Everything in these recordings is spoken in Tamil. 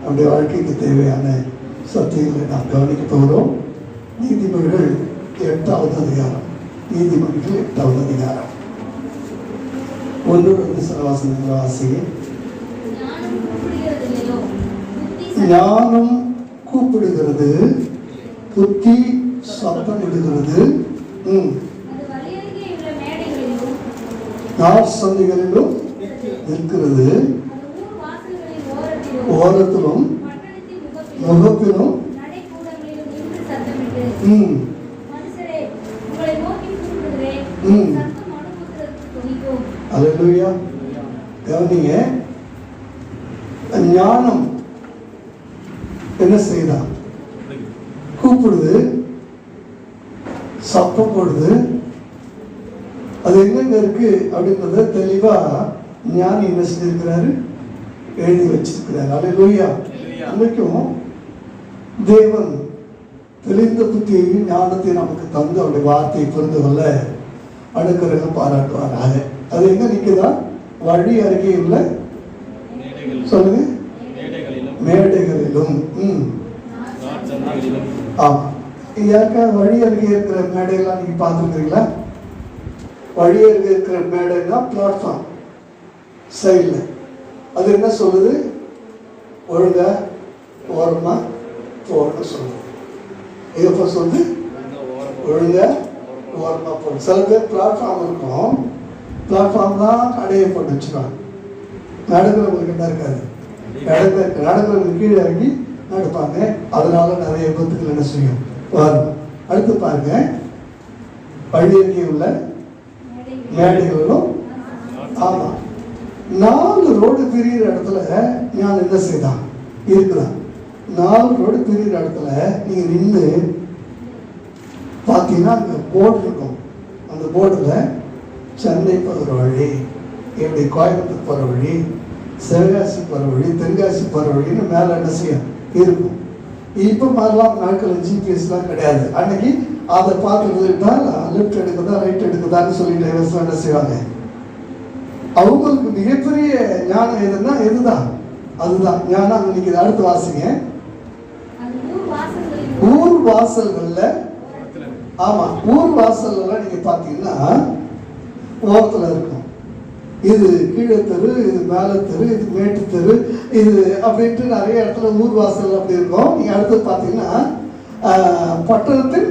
நம்முடைய வாழ்க்கைக்கு தேவையான சத்தியங்களை நாம் கவனிக்க போகிறோம். நீதிமொழிகள் 8வது அதிகாரம். நீதிமொழிகள் 8வது அதிகாரம். 1 சில வசனங்களை வாசிங்க. ஞானம் கூப்பிடுகிறது, புத்தி சத்தமிடுகிறது. நார் சந்தைகளிலும் இருக்கிறது, ஓரத்திலும் முகப்பிலும். அல்லேலூயா. கவனிங்க, ஞானம் என்ன செய்தா? கூப்பிடுது, சத்தம் போடுது. அது எங்கெங்க இருக்கு அப்படின்றத தெளிவா ஞானி என்ன செஞ்சிருக்கிறாரு? எழுதி வச்சிருக்கிறார். அல்லேலூயா. இன்னைக்கும் தேவன் தெளிந்த புத்தியையும் ஞானத்தையும் நமக்கு தந்து அவருடைய வார்த்தையை புரிந்து கொள்ள அடுக்கிறகம் பாராட்டுவாராக. அது எங்க நிற்குதா? வழி அருகே உள்ள சொல்லுங்க, மேடைகளிலும். ஆமா, யாருக்கா வழி அருகே இருக்கிற மேடையெல்லாம் நீங்க பார்த்துருக்கீங்களா? வழி அருகே இருக்கிற மேடைனா பிளாட்ஃபார்ம் சைடில். அது என்ன சொல்லுது? ஒழுங்கா ஓரமா போகணும்னு சொல்லுது. எப்போ சொல்லுது? ஒழுங்கா ஓரமா போகணும். சில பேர் பிளாட்ஃபார்ம் இருக்கும், பிளாட்ஃபார்ம் தான் கடையை போட்டு வச்சுருவாங்க. நடக்கிறவங்களுக்கு என்ன இருக்காது, நடக்கிறவங்களுக்கு கீழே இறங்கி நடப்பாங்க. அதனால நிறைய விபத்துக்கள் என்ன செய்யும் வரும். அடுத்து பாருங்க, வழியருகே உள்ள மேடைகளும். ஆமா, 4 ரோடு பிரிகிற இடத்துல நான் என்ன செய்தான் இருக்குதான். 4 ரோடு பிரிகிற இடத்துல நீங்க நின்று பார்த்தீங்கன்னா அங்கே போர்டு இருக்கும். அந்த போர்டில் சென்னை போகிற வழி, எப்படி கோயம்புத்தூர் போகிற வழி, சிவகாசி போகிற வழி, தென்காசி போகிற வழின்னு மேலே என்ன செய்யும் இருக்கும். இப்போ மாதிரிலாம் நாட்கள் ஜிபிஎஸ்லாம் கிடையாது. அன்னைக்கு அதை பார்த்துக்கிட்டா லெஃப்ட் எடுக்குதா ரைட் எடுக்குதான்னு சொல்லி டிரைவர்ஸ்லாம் என்ன செய்வாங்க. அவங்களுக்கு மிகப்பெரிய ஞானம் எதுன்னா எதுதான்? அதுதான் ஞானம். அங்கே நிற்கிது. அடுத்து வாசிங்க. ஊர் வாசல்கள்ல. ஆமா, ஊர் வாசல்ல நீங்க பாத்தீங்கன்னா ஓரத்துல இருக்கும். இது கீழே தெரு, இது மேல தெரு, இது மேட்டு தெரு, இது அப்படின்ட்டு நிறைய இடத்துல ஊர் வாசல் அப்படி இருக்கும். நீங்க அடுத்து பாத்தீங்கன்னா பட்டணத்தின்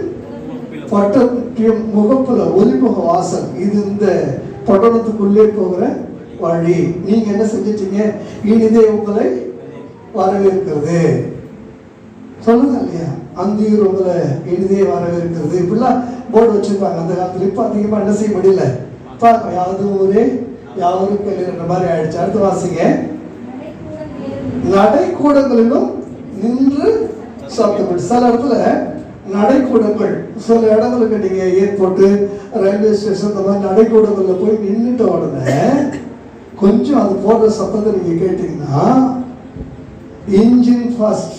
முகப்புல ஒலிமுக வாசல். இது இந்த பட்டணத்துக்குள்ளே போகிற வழி. நீங்க என்ன செஞ்சிட்டீங்க? இனிதே உங்களை வரவேற்கிறது சொல்லுங்க இல்லையா? அந்தியூர் உங்களை இனிதே வரவேற்கிறது. இப்படிலாம் போர்டு வச்சிருப்பாங்க அந்த காலத்துல. இப்ப அதிகமா என்ன செய்ய முடியல. யாவது ஊரே யாரும் கேள்வின்ற மாதிரி ஆயிடுச்சு. அடுத்து வாசிங்க. நடைக்கூடங்களிலும் நின்று சத்தமிடு. சில இடத்துல நடைக்கூடங்கள், சில இடங்களுக்கு நீங்க ஏர்போர்ட்டு, ரயில்வே ஸ்டேஷன், இந்த மாதிரி நடைக்கூடங்கள்ல போய் நின்றுட்ட உடனே கொஞ்சம் அது போடுற சத்தத்தை நீங்க கேட்டீங்கன்னா இன்ஜின் ஃபர்ஸ்ட்,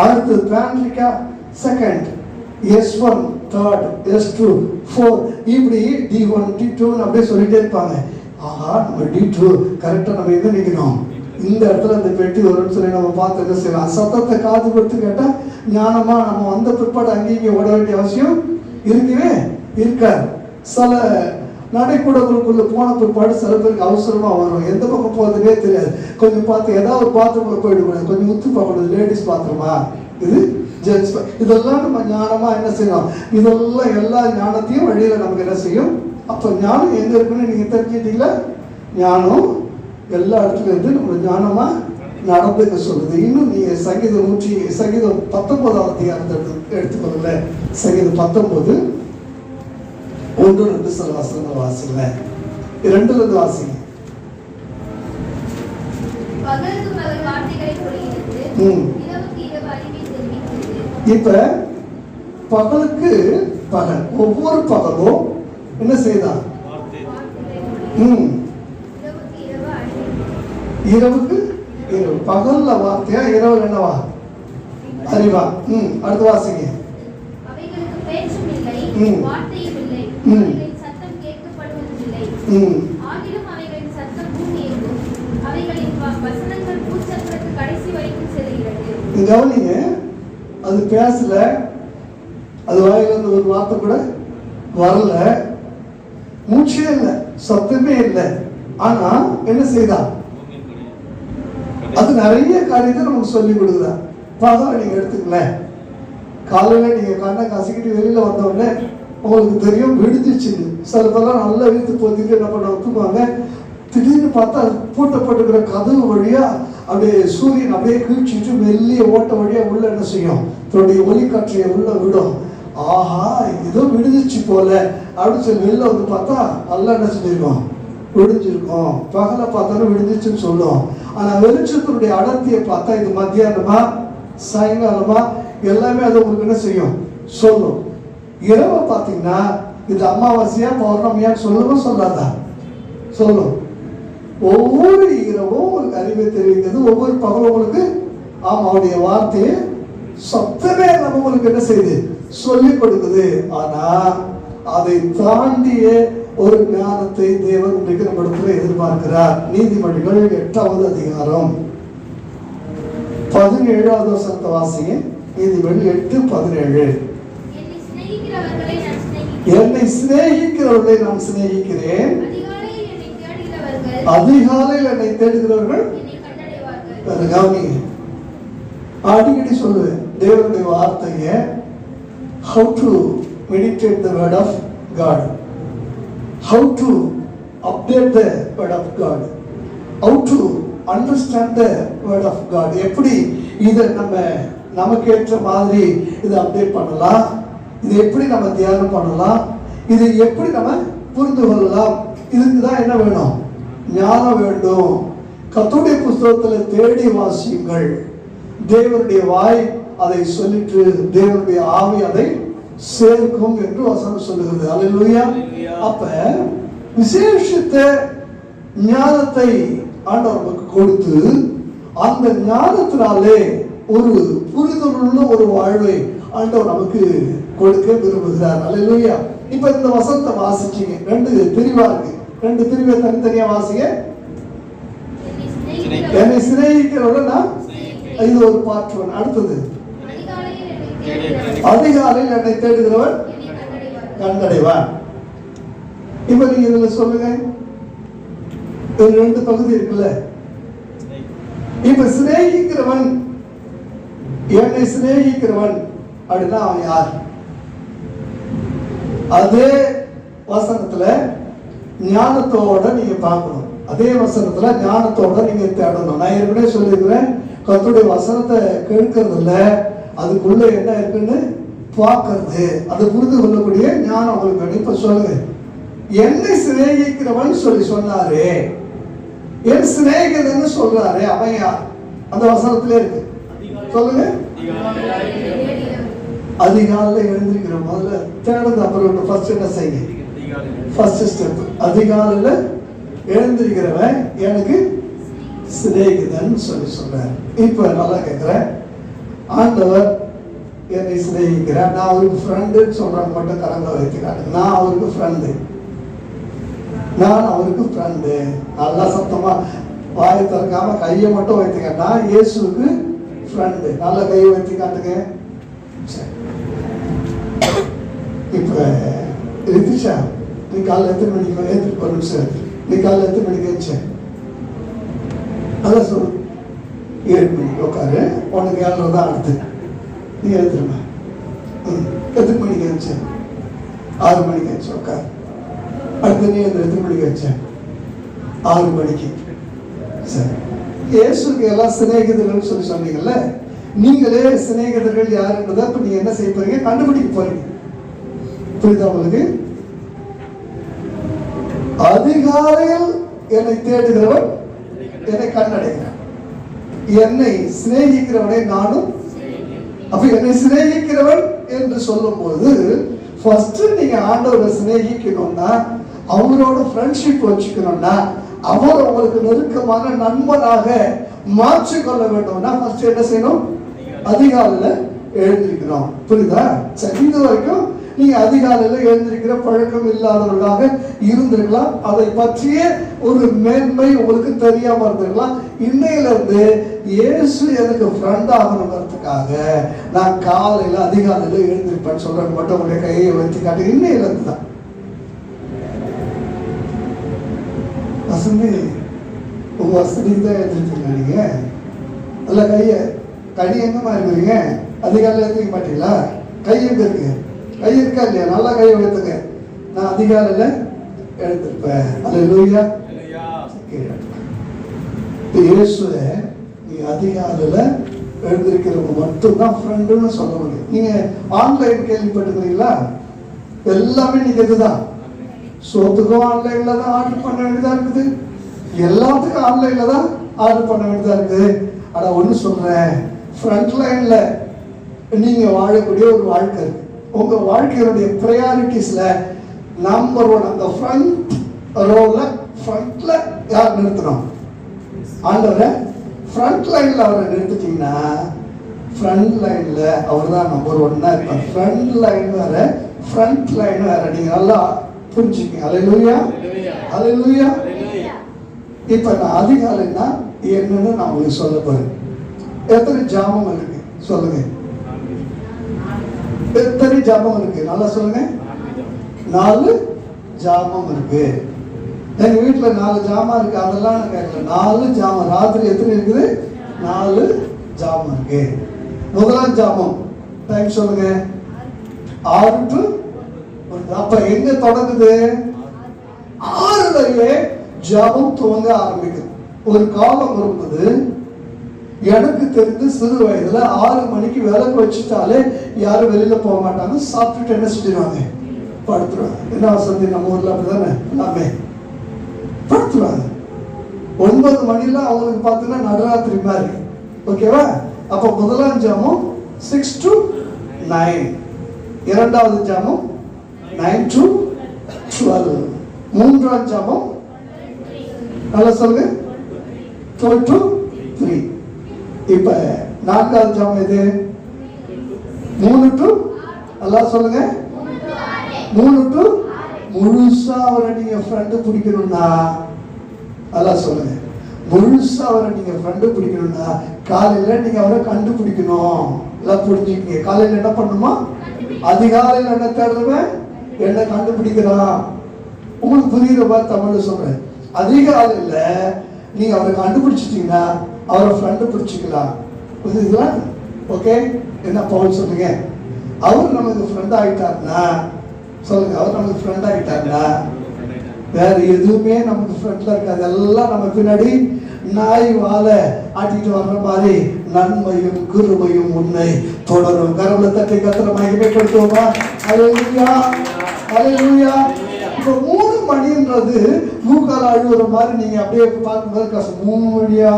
அடுத்து பேண்ட்ரிக்கா second, S1 third, S2 fourth, இப்படி D1 D2 அப்படியே சொல்லிட்டே இருப்பாங்க. ஆஹா, நம்ம D2 கரெக்டா நம்ம எங்க நிற்கணும், இந்த இடத்துல இந்த பெட்டி வரும்னு சொல்லி நம்ம பார்த்து என்ன செய்யலாம். சத்தத்தை காது கொடுத்து கேட்டா ஞானமா நம்ம வந்த பிற்பாடு அங்கேயும் ஓட வேண்டிய அவசியம் இருக்கவே இருக்காது. சில நடைக்கூடங்களுக்குள்ள போன பிற்பாடு சில பேருக்கு அவசரமா வரும். எந்த பக்கம் போகிறதுனே தெரியாது. கொஞ்சம் பார்த்து ஏதாவது ஒரு பாத்ரூம்ல போயிடுவோம், கொஞ்சம் உத்து பார்க்கணும். லேடிஸ் பாத்ரூமா, இது ஜென்ஸ். இதெல்லாம் நம்ம ஞானமா என்ன செய்யணும். இதெல்லாம் எல்லா ஞானத்தையும் வழியில நமக்கு என்ன செய்யும். அப்ப ஞானம் எங்க இருக்குன்னு நீங்க தெரிஞ்சுட்டீங்களா? ஞானம் எல்லா இடத்துல இருந்து நம்ம ஞானமா நடந்துக்க சொல்லுது. இன்னும் நீங்க சங்கீதம் 19வது அதிகாரத்தை எடுத்துக்கொள்ள. சங்கீதம் 19 1-2 சில வசனங்கள் வாசிங்க. 2ல வாசிங்க. இப்ப பகலுக்கு பகல், ஒவ்வொரு பகலும் என்ன செய்தான். இரவுக்கு இரவு. பகல்ல வார்த்தையா, இரவுல என்னவா? அறிவா. அடுத்து வாசிங்க. ஆகிலும் அவைகளின் சத்தம் பூமி எங்கும், அவைகளின் வசனங்கள் பூச்சக்கரத்து கடைசி வரை கவனிங்க, அது பேசல, அது வாயிலிருந்து ஒரு வார்த்தை கூட வரல, மூச்சே இல்லை, சத்தமே இல்லை. ஆனா என்ன செய்தா? அது நிறைய காரியத்தை நமக்கு சொல்லி கொடுக்குறா. பகல நீங்க எடுத்துக்கல, காலையில நீங்க கண்ணை கசிக்கிட்டு வெளியில வந்தோடனே உங்களுக்கு தெரியும் விடுஞ்சிச்சு. சில பேர்லாம் நல்லா இழுத்து போத்திட்டு என்ன பண்ண தூக்குவாங்க. திடீர்னு பார்த்தா பூட்டப்பட்டுக்கிற கதவு வழியா அப்படியே சூரியன் அப்படியே கீழ்ச்சிட்டு மெல்லிய ஓட்ட வழியா உள்ள என்ன செய்யும்? தன்னுடைய ஒளிக்காற்றையை உள்ள விடும். ஆஹா, ஏதோ விடுஞ்சிச்சு போல அப்படின்னு சொல்லி வெளில வந்து பார்த்தா நல்லா என்ன செஞ்சிருக்கோம்? விடிஞ்சிருக்கோம். பகலை பார்த்தாலும் விடிஞ்சிச்சுன்னு சொல்லுவோம். ஆனா வெளிச்சத்தினுடைய அடர்த்தியை பார்த்தா இது மத்தியானமா சாயங்காலமா எல்லாமே அது உங்களுக்கு என்ன செய்யும்? சொல்லும். இரவை பார்த்தீங்கன்னா இது அமாவாசையா பௌர்ணமியான்னு சொல்லவும் சொல்லாதா? சொல்லும். ஒவ்வொரு இரவும் உங்களுக்கு அறிவை தெரிவிக்கிறது, ஒவ்வொரு பகலும் உங்களுக்கு அவருடைய வார்த்தையை சத்தமே நம்ம உங்களுக்கு என்ன செய்யுது? சொல்லிக் கொடுக்குது. ஆனா அதை தாண்டிய ஒரு ஞானத்தை தேவன் இன்றைக்கு நம்மிடத்தில் எதிர்பார்க்கிறார். நீதிமொழிகள் 8வது அதிகாரம் 17வது வசனத்தை வாசிங்க. நீதிமொழி 8:17. என்னை சிநேகிக்கிறவர்களை நான் சிநேகிக்கிறேன், அதிகாலையில் என்னை தேடுகிறவர்கள். கவனிங்க, அடிக்கடி சொல்லுவேன் தேவனுடைய வார்த்தையை. how to meditate the word of God, how to update the word of God, how to understand the word of God. எப்படி இதை நமக்கு ஏற்ற மாதிரி இதை அப்டேட் பண்ணலாம், இது எப்படி நம்ம தியானம் பண்ணலாம், இது எப்படி நம்ம புரிந்து கொள்ளலாம். இதுக்கு தான் என்ன வேணும்? ஞானம் வேண்டும். கர்த்தருடைய புஸ்தகத்தில் தேடி வாசியுங்கள். தேவனுடைய வாய் அதை சொல்லிட்டு தேவனுடைய ஆவி அதை சேர்க்கும் என்று வசனம் சொல்லுகிறது. அல்லேலூயா. அப்ப விசேஷித்த ஞானத்தை ஆண்டவர் நமக்கு கொடுத்து அந்த ஞானத்தினாலே ஒரு புரிதலுள்ள ஒரு வாழ்வை ஆண்டவர் நமக்கு கொடுக்க விரும்புகிறார். அல்லேலூயா. இப்ப இந்த வசனத்தை வாசிச்சீங்க, 2 பிரிவா இருக்கு. 2 பிரிவை தனித்தனியா வாசிங்க. என்னை சிநேகிக்கிறவர்கள் நான், இது ஒரு பார்ட் 1. அடுத்தது அதிகாலையில் என்னை தேடுகிறவன் கண்டடைவான். இப்ப நீங்க இதுல சொல்லுங்க, ஒரு 2 பகுதி இருக்குல்ல. இப்ப சிநேகிக்கிறவன், என்னை சிநேகிக்கிறவன் அப்படின்னா அவன் யார்? அதே வசனத்துல ஞானத்தோட நீங்க பார்க்கணும், அதே வசனத்துல ஞானத்தோட நீங்க தேடணும். நான் ஏற்கனவே சொல்லியிருக்கிறேன், கர்த்தருடைய வசனத்தை கேட்கறது இல்ல, அதுக்குள்ள என்ன இருக்குன்னு பார்க்கறது, அதை புரிந்து கொள்ளக்கூடிய ஞானம் உங்களுக்கு வேணும். இப்ப சொல்லுங்க, என்னை சிநேகிக்கிறவன் சொல்லி சொன்னாரு, என் சிநேகிதன்னு சொல்றாரு, அவன் யார்? அந்த வசனத்திலே இருக்கு. சொல்லுங்க. அதிகாலையில் எழுந்திருக்கிற முதல்ல தேடுறது, அப்புறம் ஃபர்ஸ்ட் என்ன செய்யுங்க? ஃபர்ஸ்ட் ஸ்டெப் அதிகாலையில் எழுந்திருக்கிறவன் எனக்கு சிநேகிதன் சொல்லி சொல்றாரு. இப்ப நல்லா கேட்கிறேன், ஆண்டவர் என்னை சிநேகிக்கிறார், நான் அவருக்கு ஃப்ரெண்டுன்னு சொல்றாங்க மட்டும் கரங்களை வைக்கிறாங்க. நான் அவருக்கு ஃப்ரெண்டு, நான் அவருக்கு ஃப்ரெண்டு. நல்லா சத்தமா வாயை திறக்காம கையை மட்டும் வைத்துக்க, நான் இயேசுக்கு ஃப்ரெண்டு. நல்ல கையை வைத்து காட்டுங்க. இப்ப ரித்திஷா, நீ காலைல எத்தனை மணிக்கு ஏற்றுட்டு ஒரு நிமிஷம், நீ காலைல எத்தனை மணிக்கு வச்ச? அதான் சொல்லு, 7 மணிக்கு உட்காரு, உனக்கு 7 தான் அடுத்து நீ எழுத்துருமா. எத்தனை மணிக்கு வச்ச? 6 மணிக்கு வச்ச உட்காரு. அடுத்து நீ எத்தனை மணிக்கு வச்ச? 6 மணிக்கு. சரி, இயேசுக்கு எல்லாம் சிநேகிதர்கள் சொல்லி சொன்னீங்கல்ல, நீங்களே சிநேகிதர்கள் யாருன்றதை இப்ப நீங்க என்ன செய்ய போறீங்க? கண்டுபிடிக்க போறீங்க. புரியுதா உங்களுக்கு? அதிகாலையில் என்னை தேடுகிறவன் என்னை கண்டடைகிறான், என்னை சிநேகிக்கிறவனை நானும். அப்ப என்னை சிநேகிக்கிறவன் என்று சொல்லும் போது ஃபர்ஸ்ட் நீங்க ஆண்டவரை சிநேகிக்கணும்னா, அவரோட ஃப்ரெண்ட்ஷிப் வச்சுக்கணும்னா, அவர் உங்களுக்கு நெருக்கமான நண்பனாக மாற்றிக்கொள்ள வேண்டும்னா ஃபர்ஸ்ட் என்ன செய்யணும்? அதிகாலையில் எழுந்திருக்கிறோம். புரியுதா? சரி, இது வரைக்கும் நீங்க அதிகாலையில் எழுந்திருக்கிற பழக்கம் இல்லாதவர்களாக இருந்திருக்கலாம். அதை பற்றிய ஒரு மேன்மை உங்களுக்கு தெரியாம இருந்திருக்கலாம். இன்னையில இருந்து இயேசு எனக்கு ஃப்ரெண்ட் ஆகணுங்கிறதுக்காக நான் காலையில அதிகாலையில் எழுந்திருப்பேன்னு சொல்றேன். மட்டும் உங்களுடைய கையை வச்சு காட்டு. இன்னையில இருந்து தான் வசந்தி, உங்க வசதிக்கு தான் எழுந்திருப்பீங்க. நீங்க அல்ல கை எங்கம்மா இருக்கிறீங்க? அதிகாலையில் எழுந்திரிக்க மாட்டீங்களா? கை எங்க இருக்கு? கை இருக்கா இல்லையா? நல்லா கையை வைத்துங்க. நான் அதிகாலையில் எழுந்திருப்பேன். அல்லேலூயா. இயேசுவை நீ அதிகாலையில் எழுந்திருக்கிறவங்க மட்டும்தான் ஃப்ரெண்டுன்னு சொல்ல முடியும். நீங்க ஆன்லைன் கேள்விப்பட்டுக்கிறீங்களா? எல்லாமே நீங்க இதுதான். சோத்துக்கும் ஆன்லைன்ல தான் ஆர்டர் பண்ண வேண்டியதா இருக்குது. எல்லாத்துக்கும் ஆன்லைன்ல தான் ஆர்டர் பண்ண வேண்டியதா இருக்குது. ஆனா ஒண்ணு சொல்றேன், ஃப்ரண்ட் லைன்ல நீங்க வாழக்கூடிய ஒரு வாழ்க்கை இருக்கு. உங்க வாழ்க்கையினுடைய ப்ரையாரிட்டிஸ்ல நம்பர் 1 அந்த ஃப்ரண்ட் ரோல ஃப்ரண்ட்ல யார் நிறுத்தணும்? ஆண்டவரை ஃப்ரண்ட் லைன்ல அவரை நிறுத்திட்டீங்கன்னா ஃப்ரண்ட் லைன்ல அவர் தான் நம்பர் 1 இருப்பார். ஃப்ரண்ட் லைன் வேற, ஃப்ரண்ட் லைன் வேற. நீங்க நல்லா புரிஞ்சுக்கங்க. அல்லேலூயா, அல்லேலூயா. இப்ப நான் அதிகாலைன்னா என்னன்னு நான் உங்களுக்கு சொல்ல போறேன். எத்தனை ஜாமம் இருக்கு சொல்லுங்க? எத்தனை ஜாமம் இருக்கு? நல்லா சொல்லுங்க. 4 ஜாமம் இருக்கு. எங்க வீட்டுல 4 ஜாமம் இருக்கு. அதெல்லாம் நான் கேட்கல. 4 ஜாமம். ராத்திரி எத்தனை இருக்குது? 4 ஜாமம் இருக்கு. முதலாம் ஜாமம் டைம் சொல்லுங்க. 6 to 1. அப்ப எங்க தொடங்குது? 6லயே ஜாமம் துவங்க ஆரம்பிக்குது. ஒரு காலம் வரும்போது எனக்கு தெரிந்து சிறு வயதுல 6 மணிக்கு விளக்கு வச்சுட்டாலே யாரும் வெளியில போக மாட்டாங்க. சாப்பிட்டுட்டு என்ன செஞ்சிருவாங்க? படுத்துருவாங்க. என்ன வசதி நம்ம ஊர்ல அப்படிதானே? எல்லாமே படுத்துருவாங்க. 9 மணில அவங்களுக்கு பார்த்தீங்கன்னா நடுராத்திரி மாதிரி. ஓகேவா? அப்ப முதலாம் ஜாமம் 6 to 9. இரண்டாவது ஜாமம் 9 to 12. மூன்றாம் ஜாமம் நல்லா சொல்லுங்க 12 to 3. இப்ப நான்காவது ஜாமம் எது? 3 to நல்லா சொல்லுங்க 3 to முழுசா அவரை நீங்க ஃப்ரெண்டு பிடிக்கணும்னா நல்லா சொல்லுங்க. முழுசா அவரை நீங்க ஃப்ரெண்டு பிடிக்கணும்னா காலையில நீங்க அவரை கண்டுபிடிக்கணும். எல்லாம் புரிஞ்சுக்கீங்க. காலையில என்ன பண்ணுமா? அதிகாலையில் என்ன தேடுறவன் என்ன கண்டுபிடிக்கிறான். உங்களுக்கு புரியுற மாதிரி தமிழ்ல சொல்றேன். அதிகாலையில நீங்க அவரை கண்டுபிடிச்சிட்டீங்கன்னா அவரை ஃப்ரெண்டு பிடிச்சிக்கலாம். புரியுதுங்களா? ஓகே. என்ன பவுல் சொல்லுங்க? அவர் நமக்கு ஃப்ரெண்ட் ஆகிட்டாருன்னா சொல்லுங்க. அவர் நமக்கு ஃப்ரெண்ட் ஆகிட்டாருன்னா வேற எதுவுமே நமக்கு ஃப்ரெண்ட்ல இருக்காது. எல்லாம் நம்ம பின்னாடி நாய் வாழை ஆட்டிட்டு வர்ற மாதிரி நன்மையும் கிருபையும் உன்னை தொடரும். கரவுல தட்டி கத்திர மகிமைப்படுத்துவோமா? அல்லேலூயா, அல்லேலூயா. இப்போ 3 மணின்றது மூக்கால அழுகுற மாதிரி நீங்க அப்படியே பார்க்கும்போது கஷ்டம். 3 மணியா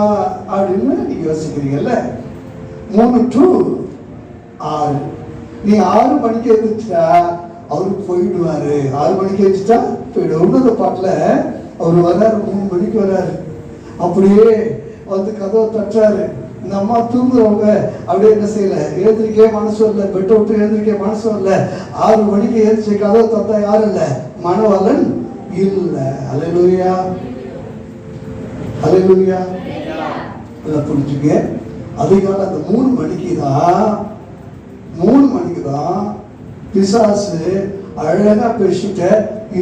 அப்படின்னு நீங்க யோசிக்கிறீங்கல்ல. 3 to 6. நீ 6 மணிக்கு எழுந்துட்டா அவரு போயிடுவாரு. 6 மணிக்கு எழுந்துட்டா போயிடுவாரு. இன்னொரு பாட்டுல அவர் வர்றாரு, 3 மணிக்கு வர்றாரு. அப்படியே வந்து கதவை தட்டுறாரு. இந்த அம்மா தூங்குறவங்க அப்படியே என்ன செய்யல, எழுந்திருக்கே மனசு வரல, பெட்டை விட்டு எழுந்திருக்கே மனசு வரல. 6 மணிக்கு எழுந்திரிச்சு கதவை தட்டா யாரும் இல்ல, மணவாளன் இல்ல. அல்லேலூயா, அல்லேலூயா. புரிஞ்சுக்க. அதிகாலை அந்த 3 மணிக்கு தான் பிசாசு அழகா பேசிட்ட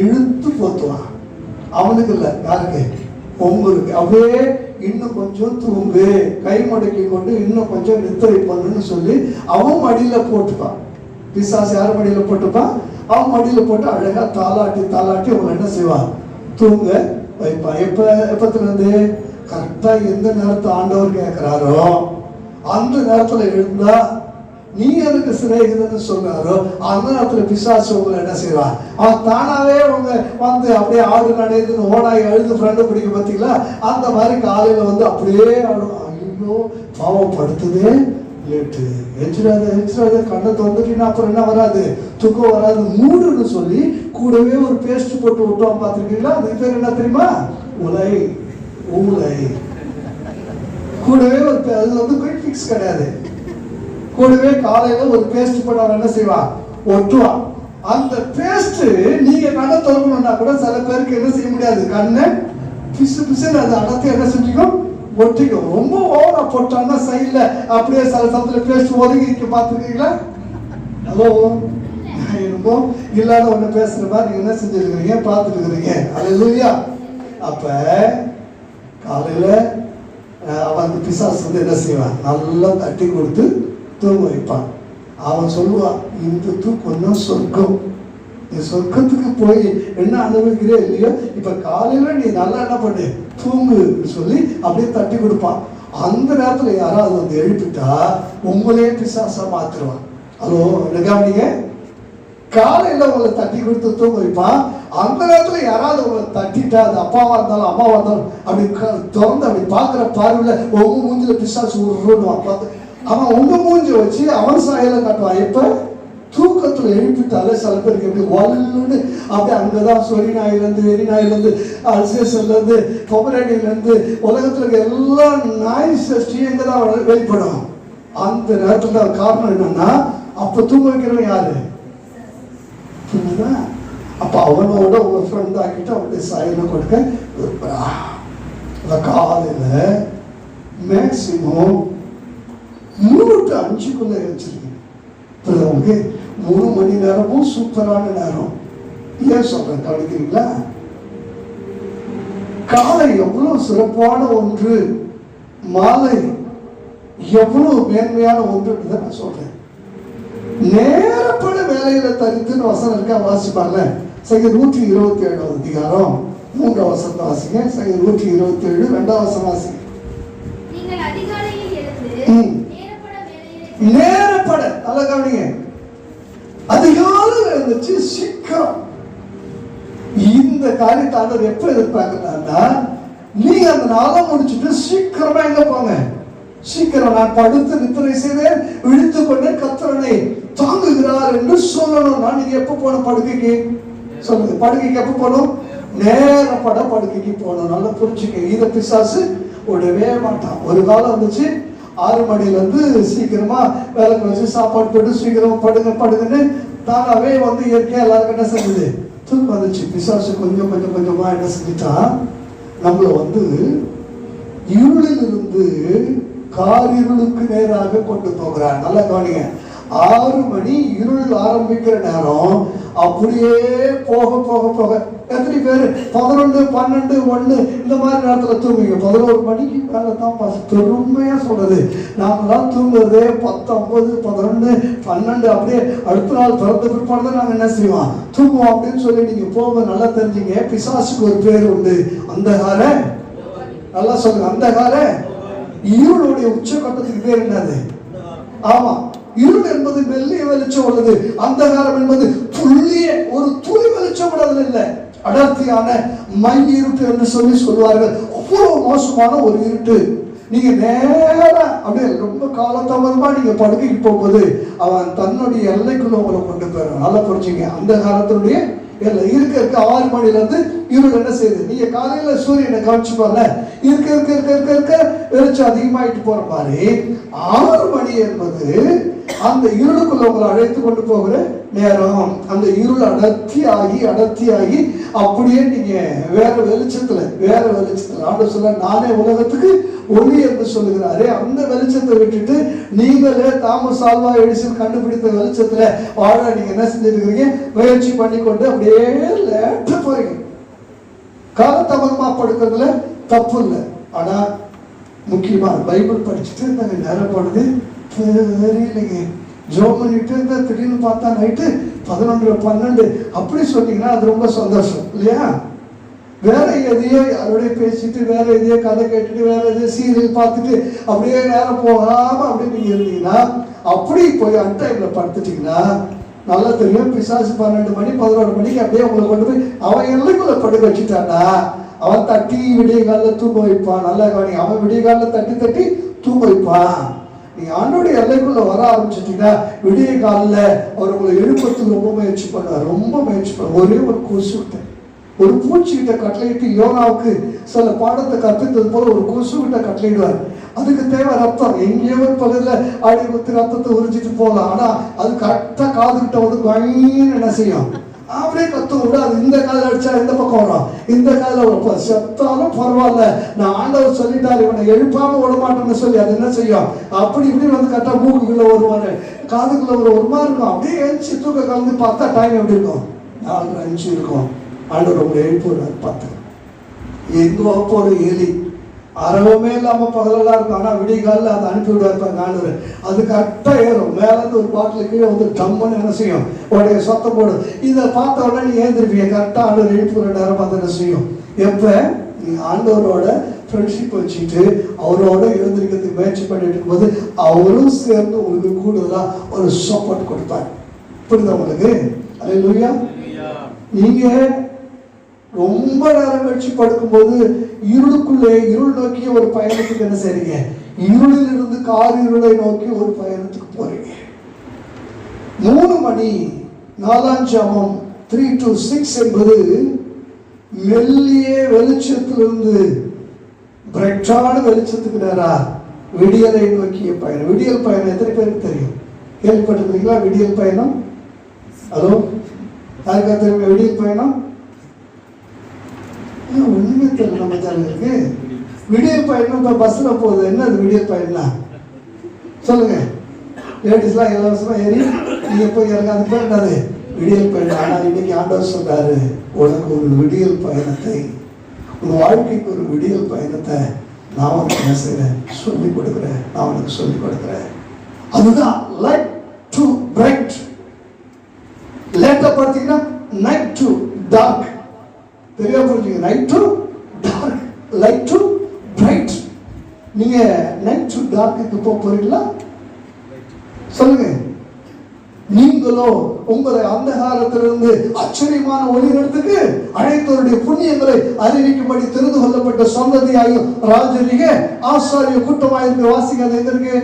இழுத்து போத்துவான். அவனுக்கு இல்ல, யாருக்கு? உங்களுக்கு. அப்படியே இன்னும் கொஞ்சம் தூங்கு, கை மடக்கி கொண்டு இன்னும் கொஞ்சம் நித்திரை பண்ணுன்னு சொல்லி அவன் மடியில போட்டுப்பான். பிசாசு யார் மடியில போட்டுப்பான்? அவன் மடியில போட்டு அழகா தாளாட்டி தாளாட்டி அவன் என்ன செய்வான்? தூங்க வைப்பான். எப்பத்துல இருந்து? கரெக்டா எந்த நேரத்தை ஆண்டவர் கேட்கிறாரோ அந்த நேரத்துல எழுந்தா நீ எனக்கு சிநேகிதன்னு சொல்றாரோ அந்த நேரத்துல பிசாசு உங்களை என்ன செய்வான்? அவன் தானாவே உங்க வந்து அப்படியே ஆடு நடையுதுன்னு ஓடாய் அழுது ஃப்ரெண்டு பிடிக்க பார்த்தீங்களா? அந்த மாதிரி காலையில வந்து அப்படியே ஐயோ பாவம் படுத்துதே, லேட்டு எஞ்சிடாத கண்ணை தொந்துட்டீங்கன்னா அப்புறம் என்ன வராது? தூக்கம் வராது, மூடுன்னு சொல்லி கூடவே ஒரு பேஸ்ட் போட்டு விட்டோம். பார்த்துருக்கீங்களா? அதுக்கு பேர் என்ன தெரியுமா? ஊலை. கூடவே ஒரு அது வந்து குயிக் ஃபிக்ஸ் கிடையாது. கூடவே காலையில ஒரு பேஸ்ட் போட்டு அவன் என்ன செய்வான்? ஒட்டுவான். அந்த பேஸ்ட் நீங்க கண்ணை திறக்கணும்னா கூட சில பேருக்கு என்ன செய்ய முடியாது, கண்ணை பிசு பிசுன்னு அது அடர்த்தி என்ன செஞ்சுக்கும், ஒட்டிக்கும். ரொம்ப ஓவரா போட்டான்னா சைட்ல அப்படியே சில சமயத்துல பேஸ்ட் ஒதுங்கி இருக்க பார்த்துருக்கீங்களா? ஹலோ, ரொம்ப இல்லாத ஒண்ணு பேசுற மாதிரி நீங்க என்ன செஞ்சிருக்கிறீங்க, பார்த்துட்டு இருக்கிறீங்க. அல்லேலூயா. அப்ப காலையில அவன் பிசாசு வந்து என்ன செய்வான், நல்லா தட்டி கொடுத்து தூங்க வைப்பான். அவன் சொல்லுவான், இந்த தூக்கம் தான் சொர்க்கம், நீ சொர்க்கத்துக்கு போய் என்ன அனுபவிக்கிறே இல்லையோ, இப்ப காலையில நீ நல்லா என்ன பண்ணு, தூங்குன்னு சொல்லி அப்படியே தட்டி கொடுப்பான். அந்த நேரத்துல யாராவது வந்து எழுப்பிட்டா உங்களே பிசாசா மாத்துருவான். ஹலோ, கவனிங்க, காலையில உங்களை தட்டி கொடுத்து தூங்க வைப்பான். அந்த நேரத்துல யாராவது உங்களை தட்டிட்டா, அது அப்பாவா இருந்தாலும் அம்மாவா இருந்தாலும் அப்படி திறந்து அப்படி பாக்குற பார்வையில உங்க மூஞ்சில பிசாசு உருவான். அவன் உங்க மூஞ்சி வச்சு அவன் சாயல காட்டுவான். எப்ப தூக்கத்துல எழுப்பிட்டாலே சில பேருக்கு எப்படி வல்லுன்னு அப்படியே அங்கதான் சொறி நாயிலிருந்து, வெறி நாயிலிருந்து, அல்சேஷன்ல இருந்து, பொமரேனியில இருந்து, உலகத்துல இருக்க எல்லா நாய் சஷ்டியும் எங்கதான் வெளிப்படும். அந்த நேரத்துல காரணம் என்னன்னா, அப்ப தூங்க வைக்கிறவன் யாரு? அப்ப அவனோட ஒரு ஃப்ரெண்ட் ஆக்கிட்டு அவனுடைய சாயல கொடுக்க காலையில மேக்சிமம் 3 to 5 வச்சிருக்கீங்க. 3 மணி நேரமும் சூப்பரான நேரம். ஏன் சொல்றேன் கவனிக்கிறீங்களா? காலை எவ்வளவு சிறப்பான ஒன்று, மாலை எவ்வளவு மேன்மையான ஒன்று நான் சொல்றேன். நேரப்பட வேலையில தரித்துன்னு வசனம் இருக்கா, வாசிப்பாங்க. சங்கீதம் 127 அதிகாரம் 3 வசனத்தை வாசிங்க. சங்கீதம் 127 2 வசனம் வாசிங்க. நேரப்பட நல்ல கவனிங்க, அதிகாலையில் இருந்துச்சு சீக்கிரம். இந்த காரியத்தை ஆண்டவர் எப்ப எதிர்பார்க்கிறாருன்னா, நீங்க அந்த நாளை முடிச்சுட்டு சீக்கிரமா எங்க போங்க, சீக்கிரம் நான் படுத்து நித்திரை செய்வேன், விழித்துக் கொண்டே கர்த்தரை தாங்குகிறார் என்று சொல்லணும். நான் நீங்க எப்ப போகணும் படுக்கைக்கு? சொல்லுங்க, படுக்கைக்கு எப்ப போகணும்? நேரப்பட படுக்கைக்கு போகணும். நல்லா புரிஞ்சுக்க. இத பிசாசு விடவே மாட்டான். ஒரு காலம் வந்துச்சு, 6 மணில இருந்து சீக்கிரமா வேலைக்கு வச்சு சாப்பாடு போட்டு சீக்கிரமா படுங்க படுங்கன்னு தானாவே வந்து இயற்கையா எல்லாருக்கும் என்ன செஞ்சது, தூக்கம் வந்துச்சு. பிசாசு கொஞ்சம் கொஞ்சம் கொஞ்சமா என்ன செஞ்சுட்டான், நம்மள வந்து இருளில் இருந்து காரிருளுக்கு நேராக கொண்டு போகிறான். நல்லா கவனிங்க, 6 மணி இருள் ஆரம்பிக்கிற நேரம், அப்படியே போக போக போக எத்தனை பேர் 11, 12, 1 இந்த மாதிரி நேரத்துல தூங்குவீங்க? 11 மணிக்கு மேல தான் பெருமையா சொல்றது. நாமெல்லாம் தூங்குறதே 10, 9, 11, 12 அப்படியே அடுத்த நாள் பிறந்த பிற்பாடு நாங்க என்ன செய்வோம், தூங்குவோம் அப்படின்னு சொல்லி நீங்க போக நல்லா தெரிஞ்சுங்க. பிசாசுக்கு ஒரு பேர் உண்டு, அந்தகார. நல்லா சொல்லுங்க, அந்தகார. இருளுடைய உச்சகட்டத்துக்கு பேர் என்னது? ஆமா, இருள் என்பது மெல்லிய வெளிச்சம் உள்ளது, அந்தகாரம் என்பது துள்ளிய ஒரு துளி வெளிச்சம் உள்ளது இல்லை, அடர்த்தியான மை இருட்டு என்று சொல்லி சொல்வார்கள். அவ்வளவு மோசமான ஒரு இருட்டு. நீங்க நேரா அப்படியே ரொம்ப காலதாமதமா நீங்க படுக்கைக்கு போகும்போது அவன் தன்னுடைய எல்லைக்குள்ள உங்களை கொண்டு போயிடும். நல்லா புரிஞ்சுங்க, அந்த காலத்தினுடைய இருக்க 6 மணில இருந்து இருள் என்ன செய்யுது, நீங்க காலையில சூரியனை கவனிச்சு பாருங்க, இருக்க இருக்க இருக்க இருக்க இருக்க வெளிச்சம் அதிகமாயிட்டு போற மாதிரி 6 மணி என்பது அந்த இருளுக்குள்ள உங்களை அழைத்து கொண்டு போகிற நேரம். அந்த இருள் அடர்த்தி ஆகி அப்படியே நீங்க வேற வெளிச்சத்துல ஆண்டவர் சொல்ல, நானே உலகத்துக்கு ஒளி என்று சொல்லுகிறாரே, அந்த வெளிச்சத்தை விட்டுட்டு நீங்களே தாமஸ் ஆல்வா எடிசன் கண்டுபிடித்த வெளிச்சத்துல வாழ நீங்க என்ன செஞ்சிருக்கிறீங்க, முயற்சி பண்ணிக்கொண்டு அப்படியே லேட்டா போறீங்க. காலதாமதமா படுக்கிறதுல தப்பு இல்லை, ஆனா முக்கியமா பைபிள் படிச்சுட்டு இருந்தாங்க, நேரம் போடுது தெரியலைங்க, ஜோம் பண்ணிட்டு இருந்தா திடீர்னு பார்த்தா நைட்டு 11, 12 அப்படி சொன்னீங்கன்னா அது ரொம்ப சந்தோஷம் இல்லையா? வேற எதையோ யாரோடய பேசிட்டு, வேற எதையோ கதை கேட்டுட்டு, வேற எதையோ சீரியல் பார்த்துட்டு அப்படியே நேரம் போகாம அப்படி நீங்க இருந்தீங்கன்னா, அப்படி போய் அன்டைம்ல படுத்துட்டீங்கன்னா நல்லா தெரியும், பிசாசு 12 மணி 11 மணிக்கு அப்படியே உங்களை கொண்டு போய் அவன் எல்லைக்குள்ள படுக்க வச்சுட்டான்னா அவன் தட்டி விடிய காலில் தூங்க வைப்பான். நல்லா கவனி, அவன் விடிய காலில் தட்டி தூங்க வைப்பான். நீங்க ஆண்டோடைய எல்லைக்குள்ள வர ஆரம்பிச்சிட்டீங்கன்னா விடிய காலில் அவர் உங்களை எழுப்பத்துக்கு ரொம்ப முயற்சி பண்ணுவார். ஒரே ஒரு கொசு விட்ட, ஒரு பூச்சி கிட்ட கட்டளையிட்டு யோனாவுக்கு சில பாடத்தை கற்பித்தது போல ஒரு கொசு கிட்ட கட்டளையிடுவார். அதுக்கு தேவை ரத்தம். எங்கேயோ ஒரு பகுதியில் அடி குத்து ரத்தத்தை உறிஞ்சிட்டு போகலாம். ஆனா அது கரெக்டா காதுகிட்ட வந்து பயன்னு என்ன செய்யும், அப்படியே கத்தும் விட. அது இந்த காதில் அடிச்சா இந்த பக்கம் வரும், இந்த காதில் செத்தாலும் பரவாயில்ல, நான் ஆண்டவர் சொல்லிட்டாரு இவனை எழுப்பாம விட மாட்டேன்னு சொல்லி அது என்ன செய்யும், அப்படி இப்படி வந்து கரெக்டா மூக்குக்குள்ள வருவாரு, காதுக்குள்ள ஒரு மாதிரி இருக்கும். அப்படியே எழுச்சி தூக்க கலந்து பார்த்தா டைம் எப்படி இருக்கும், 4:05 இருக்கும். ஆண்டவர் உங்களை எழுப்புறாரு. பார்த்து எங்கோ போற எலி அறவமே இல்லாம பகலெல்லாம் இருக்கும். ஆனா விடிய காலில் அதை அனுப்பி விடுவார் ஆண்டவர். அது கரெக்டா ஏறும். மேலேருந்து ஒரு பாட்டில் கீழே வந்து டம்முன்னு என்ன செய்யும், உடைய சத்தம் போடும். இதை பார்த்த உடனே நீ ஏந்திருப்பீங்க. கரெக்டா ஆண்டவர் எழுப்புற நேரம் பார்த்து என்ன செய்யும். எப்ப நீ ஆண்டவரோட ஃப்ரெண்ட்ஷிப் வச்சுட்டு அவரோட எழுந்திருக்கிறதுக்கு முயற்சி பண்ணிட்டு இருக்கும்போது அவரும் சேர்ந்து உங்களுக்கு கூடுதலா ஒரு சப்போர்ட் கொடுப்பார். புரியுதா உங்களுக்கு? அல்லேலூயா. நீங்க ரொம்ப நேரம் கழிச்சு படுக்கும்போது இருளுக்குள்ளே இருள் நோக்கி ஒரு பயணத்துக்கு என்ன செய்றீங்க, இருளில் இருந்து காரிருளை நோக்கி ஒரு பயணத்துக்கு போறீங்க. 3 மணி 4ஆம் ஜாமம் 3 to 6 என்பது மெல்லிய வெளிச்சத்திலிருந்து பிரைட்டான வெளிச்சத்துக்கு நேரா விடியலை நோக்கிய பயணம். விடியல் பயணம் எத்தனை பேருக்கு தெரியும்? கேள்விப்பட்டிருக்கீங்களா விடியல் பயணம்? ஹலோ, யாருக்கா தெரியும் விடியல் பயணம்? ஒண்ணுமே தெரியல நம்ம ஜனங்களுக்கு. விடியல் பயணம் இப்ப பஸ்ல போகுது. என்ன அது விடியல் பயணம் சொல்லுங்க. லேடிஸ்லாம் இலவசமா ஏறி நீங்க போய் இறங்காது பேர் என்னது விடியல் பயணம். ஆனா இன்னைக்கு ஆண்டவர் சொல்றாரு, உனக்கு ஒரு விடியல் பயணத்தை, உன் வாழ்க்கைக்கு ஒரு விடியல் பயணத்தை நான் உனக்கு என்ன செய்றேன், சொல்லிக் கொடுக்குறேன். நான் உனக்கு சொல்லிக் கொடுக்குறேன். அதுதான் லைட் டு பிரைட். லேட்டா பார்த்தீங்கன்னா நைட் டு டார்க். தெளிவா புரிஞ்சுங்க. Night to dark, light to bright. நீங்க நைட் டு டார்க்கு போக போறீங்களா சொல்லுங்க. நீங்களோ உங்களை அந்த காலத்திலிருந்து ஆச்சரியமான ஒளியிடத்துக்கு அழைத்தவருடைய புண்ணியங்களை அறிவிக்கும்படி தெரிந்து கொள்ளப்பட்ட சந்ததியாயும் ராஜரீக ஆசாரிய கூட்டமாயிருக்கு. வாசிங்க. அது எங்க இருக்கு?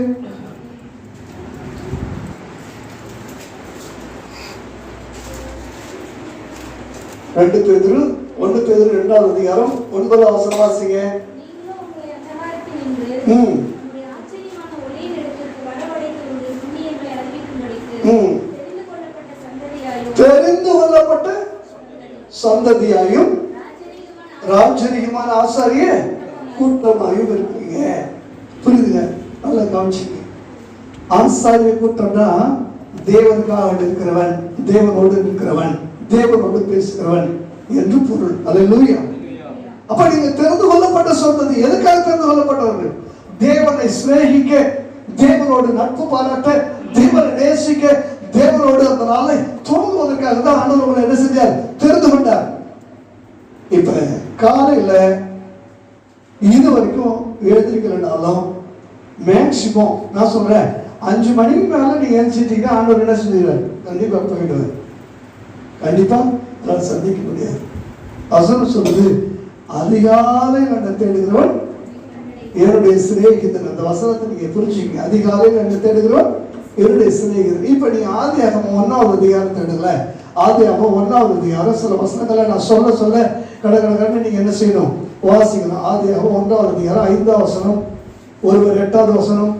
ரெண்டு பேதுரு 1 பேதுரு 2ஆம் அதிகாரம் 9ஆம் வசனம் வாசிங்க. தெரிந்து கொள்ளப்பட்ட சந்ததியாயும் ராஜரீகமான ஆசாரிய கூட்டமாயும் இருக்கீங்க. புரியுதுங்க? நல்லா கவனிச்சுங்க. ஆசாரிய கூட்டம்னா தேவனுக்காக இருக்கிறவன், தேவனோடு இருக்கிறவன், தேவனோடு பேசுகிறவன் என்று பொருள். அல்லேலூயா. அப்ப நீங்க தெரிந்து கொள்ளப்பட்ட சந்ததி. எதுக்காக தெரிந்து கொள்ளப்பட்டவர்கள்? தேவனை சிநேகிக்க, தேவனோடு நட்பு பாராட்ட, தேவனை நேசிக்க, தேவனோடு அந்த நாளை தோன்றுவதற்காக தான் ஆண்டவர் உங்களை என்ன செஞ்சார், தெரிந்து கொண்டார். இப்ப காலையில இது வரைக்கும் எழுந்திருக்கலனாலும் மேக்சிமம் நான் சொல்றேன் 5 மணிக்கு மேல நீங்க எழுந்திட்டீங்கன்னா ஆண்டவர் என்ன செஞ்சுக்கிறார், கண்டிப்பா போயிடுவார். கண்டிப்பா அதால் சந்திக்க முடியாது. வசனம் சொல்லுது, அதிகாலை கண்ட தேடுகிறவன் என்னுடைய சிநேகிதன். அந்த வசனத்தை நீங்க புரிஞ்சுக்கங்க. அதிகாலை கண்ட தேடுகிறவன் என்னுடைய சிநேகிதன். இப்ப நீ ஆதியாகமம் 1ஆவது அதிகாரம் தேடுங்கள. ஆதியாகமம் 1ஆவது அதிகாரம் சில வசனங்களை நான் சொல்ல சொல்ல கடகடன்னு நீங்க என்ன செய்யணும், வாசிக்கணும். ஆதியாகமம் 1ஆவது அதிகாரம் 5ஆம் வசனம், ஒருவர் 8ஆவது வசனம்.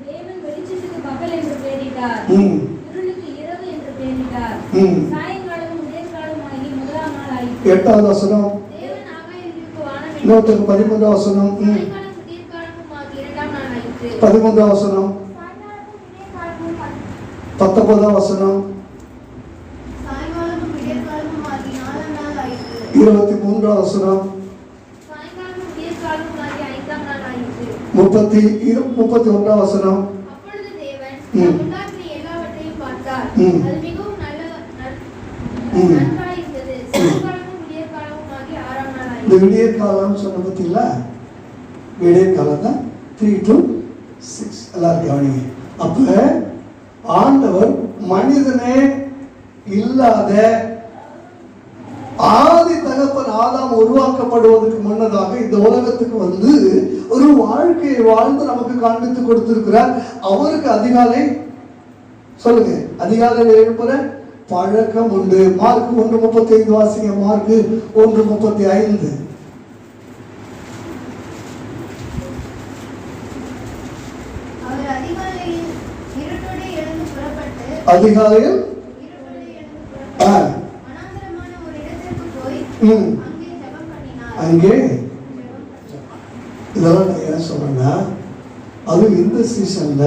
தேவன் வெளிச்சத்துக்கு பகல் என்று பெயரிட்டார், இருளுக்கு இரவு என்று பெயரிட்டார். சாயங்காலமும் விடியற்காலமுமாகி முதலாம் நாள் ஆயிற்று. 8ஆவது வசனம். தேவன் ஆகாயத்திற்கு வானம் 13ஆம் வசனம். சாயங்காலம் விடியற்காலமுமாகி இரண்டாம் நாள் ஆயிற்று. 13ஆம் வசனம். 19ஆம் வசனம். 23ஆம் வசனம். 31ஆம் வசனம். அப்பொழுது தேவன் உண்டாக்கின எல்லாவற்றையும் பார்த்தார், அது மிகவும் நன்றாய் இருந்தது. சாயங்காலமும் விடியற்காலமுமாகி 6ஆம் நாள் ஆயிற்று. இந்த விடியற்காலம் சொன்ன பத்திங்களா, விடியற்காலம் தான் 3 to 6. எல்லாரும் கவனிங்க. அப்ப ஆண்டவர் மனிதனே இல்லாத ஆதி தகப்பன் ஆதாம் உருவாக்கப்படுவதற்கு முன்னதாக இந்த உலகத்துக்கு வந்து ஒரு வாழ்க்கையை வாழ்ந்து நமக்கு காண்பித்து கொடுத்திருக்கிறார். அவருக்கு அதிகாலை சொல்லுங்க, அதிகாலையில் எழுப்புற பழக்கம் உண்டு. மார்க் 1:35 வாசிங்க. மார்க் 1:35. அதிகாலையில் அங்கே இதெல்லாம் நான் ஏன் சொல்றேன்னா, அதுவும் இந்த சீசன்ல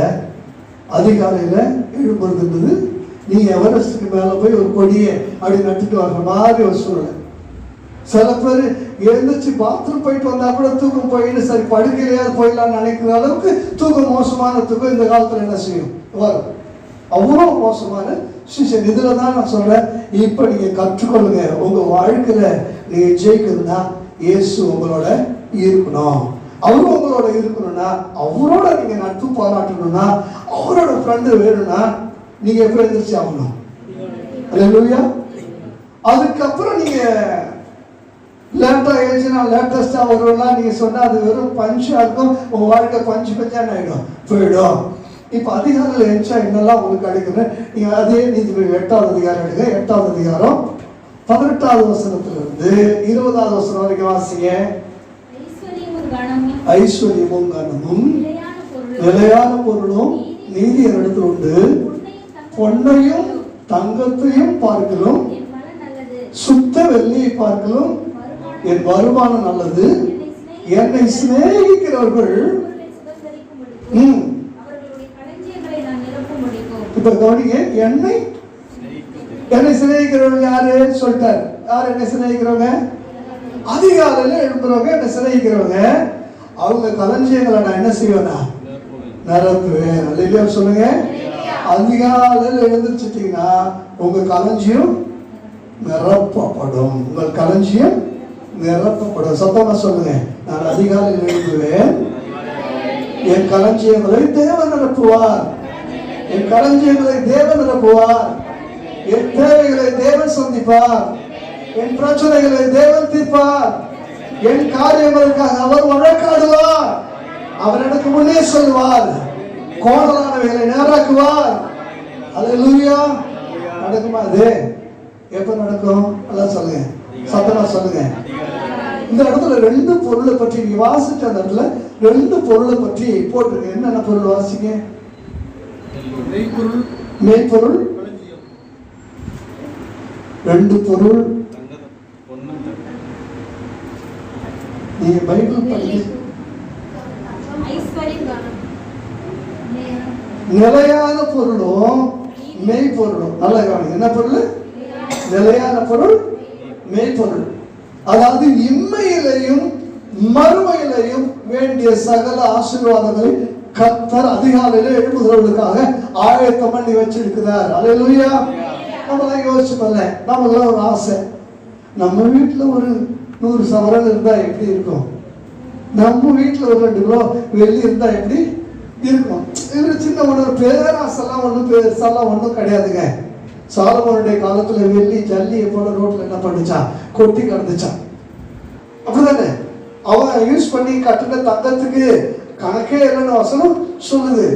அதிகாலையில எழுப்புறதுன்றது நீங்க எவரெஸ்டுக்கு மேல போய் ஒரு கொடியை அப்படி நட்டுட்டு வர்ற மாதிரி ஒரு சூழ்நிலை. சில பேர் எழுந்திரிச்சு பாத்ரூம் போயிட்டு வந்தா கூட தூக்கம் போயிட்டு சரி படுக்கையிலேயாவது போயிடலாம்னு நினைக்கிற அளவுக்கு தூக்கம், மோசமான தூக்கம் இந்த காலத்துல என்ன செய்யும் வரும். அவ்வளோ மோசமான சீசன். இதுல தான் நான் சொல்றேன், இப்ப நீங்க கற்றுக்கொள்ளுங்க. உங்க வாழ்க்கையில நீங்க ஜெயிக்கணும்னா இயேசு உங்களோட இருக்கணும். அவரும் உங்களோட இருக்கணும்னா, அவரோட நீங்க நட்பு பாராட்டணும்னா, அவரோட ஃப்ரெண்டு வேணும்னா நீங்க எப்ப எழுந்திரிச்சு ஆகணும். அல்லேலூயா. அதுக்கப்புறம் நீங்க லேட்டா ஏஜ்னா லேட்டஸ்டா வரும்லாம் நீங்க சொன்னா அது வெறும் பஞ்சா இருக்கும். உங்க வாழ்க்கை பஞ்சு பஞ்சான்னு ஆயிடும், போயிடும். இப்ப அதிகாரிகள் எழுச்சா என்னெல்லாம் உங்களுக்கு கிடைக்குது. நீங்க அதே நீதிபதி 8வது அதிகாரம் எடுங்க. 8வது அதிகாரம் 18வது வசனத்திலிருந்து 20வது வசனம் வரைக்கும் வாசிங்க. ஐஸ்வர்யமும் கனமும் நிலையான பொருளும் நீதி இடத்துல உண்டு. பொன்னையும் தங்கத்தையும் பார்க்கலும் சுத்த வெள்ளியை பார்க்கலும் என் வருமானம் நல்லது. என்னை சிநேகிக்கிறவர்கள் இப்ப கவனிங்க, என்னை சிநேகிக்கிறவங்க யாரு சொல்லிட்டாரு. யார் என்னை சிநேகிக்கிறவங்க? அதிகாலையில எழுப்புறவங்க என்னை சிநேகிக்கிறவங்க. அவங்க களஞ்சியங்களை நான் என்ன செய்வேனா நிரப்புவேன். அல்லேலூயா சொல்லுங்க. அதிகாலையில எழுந்திருச்சிட்டீங்கன்னா உங்க களஞ்சியம் நிரப்பப்படும். உங்கள் களஞ்சியம் நிரப்பப்படும். சத்தமா சொல்லுங்க. நான் அதிகாலையில் எழுப்புவேன், என் களஞ்சியங்களை தேவன் நிரப்புவார். என் களஞ்சியங்களை தேவன் நிரப்புவார். என் தேவைகளை தேவன் சந்திப்பார். என் பிரச்சனைகளை தேவன் தீர்ப்பார். என் காரியங்களுக்காக அவர் வழக்காடுவார். அவர் எனக்கு முன்னே சொல்லுவார். கோணலானவைகளை நேராக்குவார். அல்லேலூயா. நடக்குமா? அது எப்ப நடக்கும்? எல்லாம் சொல்லுங்க, சத்தமா சொல்லுங்க. இந்த இடத்துல 2 பொருளை பற்றி நீ வாசிச்ச அந்த இடத்துல 2 பொருளை பற்றி போட்டிருக்கு. என்னென்ன பொருள் வாசிங்க? மெய்ப்பொருள் 2 பொருள். நீங்க பைபிள் படிக்க நிலையான பொருளும் மெய்ப்பொருளும். நல்லா கவனிங்க. என்ன பொருள்? நிலையான பொருள், மெய்ப்பொருள். அதாவது இம்மையிலையும் மறுமையிலையும் வேண்டிய சகல ஆசீர்வாதங்களை கர்த்தர் அதிகாலையில எழுப்புகிறவர்களுக்காக ஆயத்தம் பண்ணி வச்சிருக்கிறார். அல்லேலூயா. நம்மளாம் யோசிச்சு பாருங்க. நமக்குலாம் ஒரு ஆசை, நம்ம வீட்டுல ஒரு 100 சவரன் இருந்தா எப்படி இருக்கும்? நம்ம வீட்டுல ஒரு 2 கிலோ வெள்ளி இருந்தா எப்படி இருக்கும்? இவரு சின்ன ஒண்ணு பேராசெல்லாம் ஒண்ணும் பெருசாலாம் ஒண்ணும் கிடையாதுங்க. சாலமோனுடைய காலத்துல வெள்ளி ஜல்லியை போல ரோட்ல என்ன பண்ணுச்சான்? கொட்டி கிடந்துச்சான். அப்படிதானே? அவன் யூஸ் பண்ணி கட்டின தங்கத்துக்கு கணக்கே இல்லைன்னு வசனம் சொல்லுது.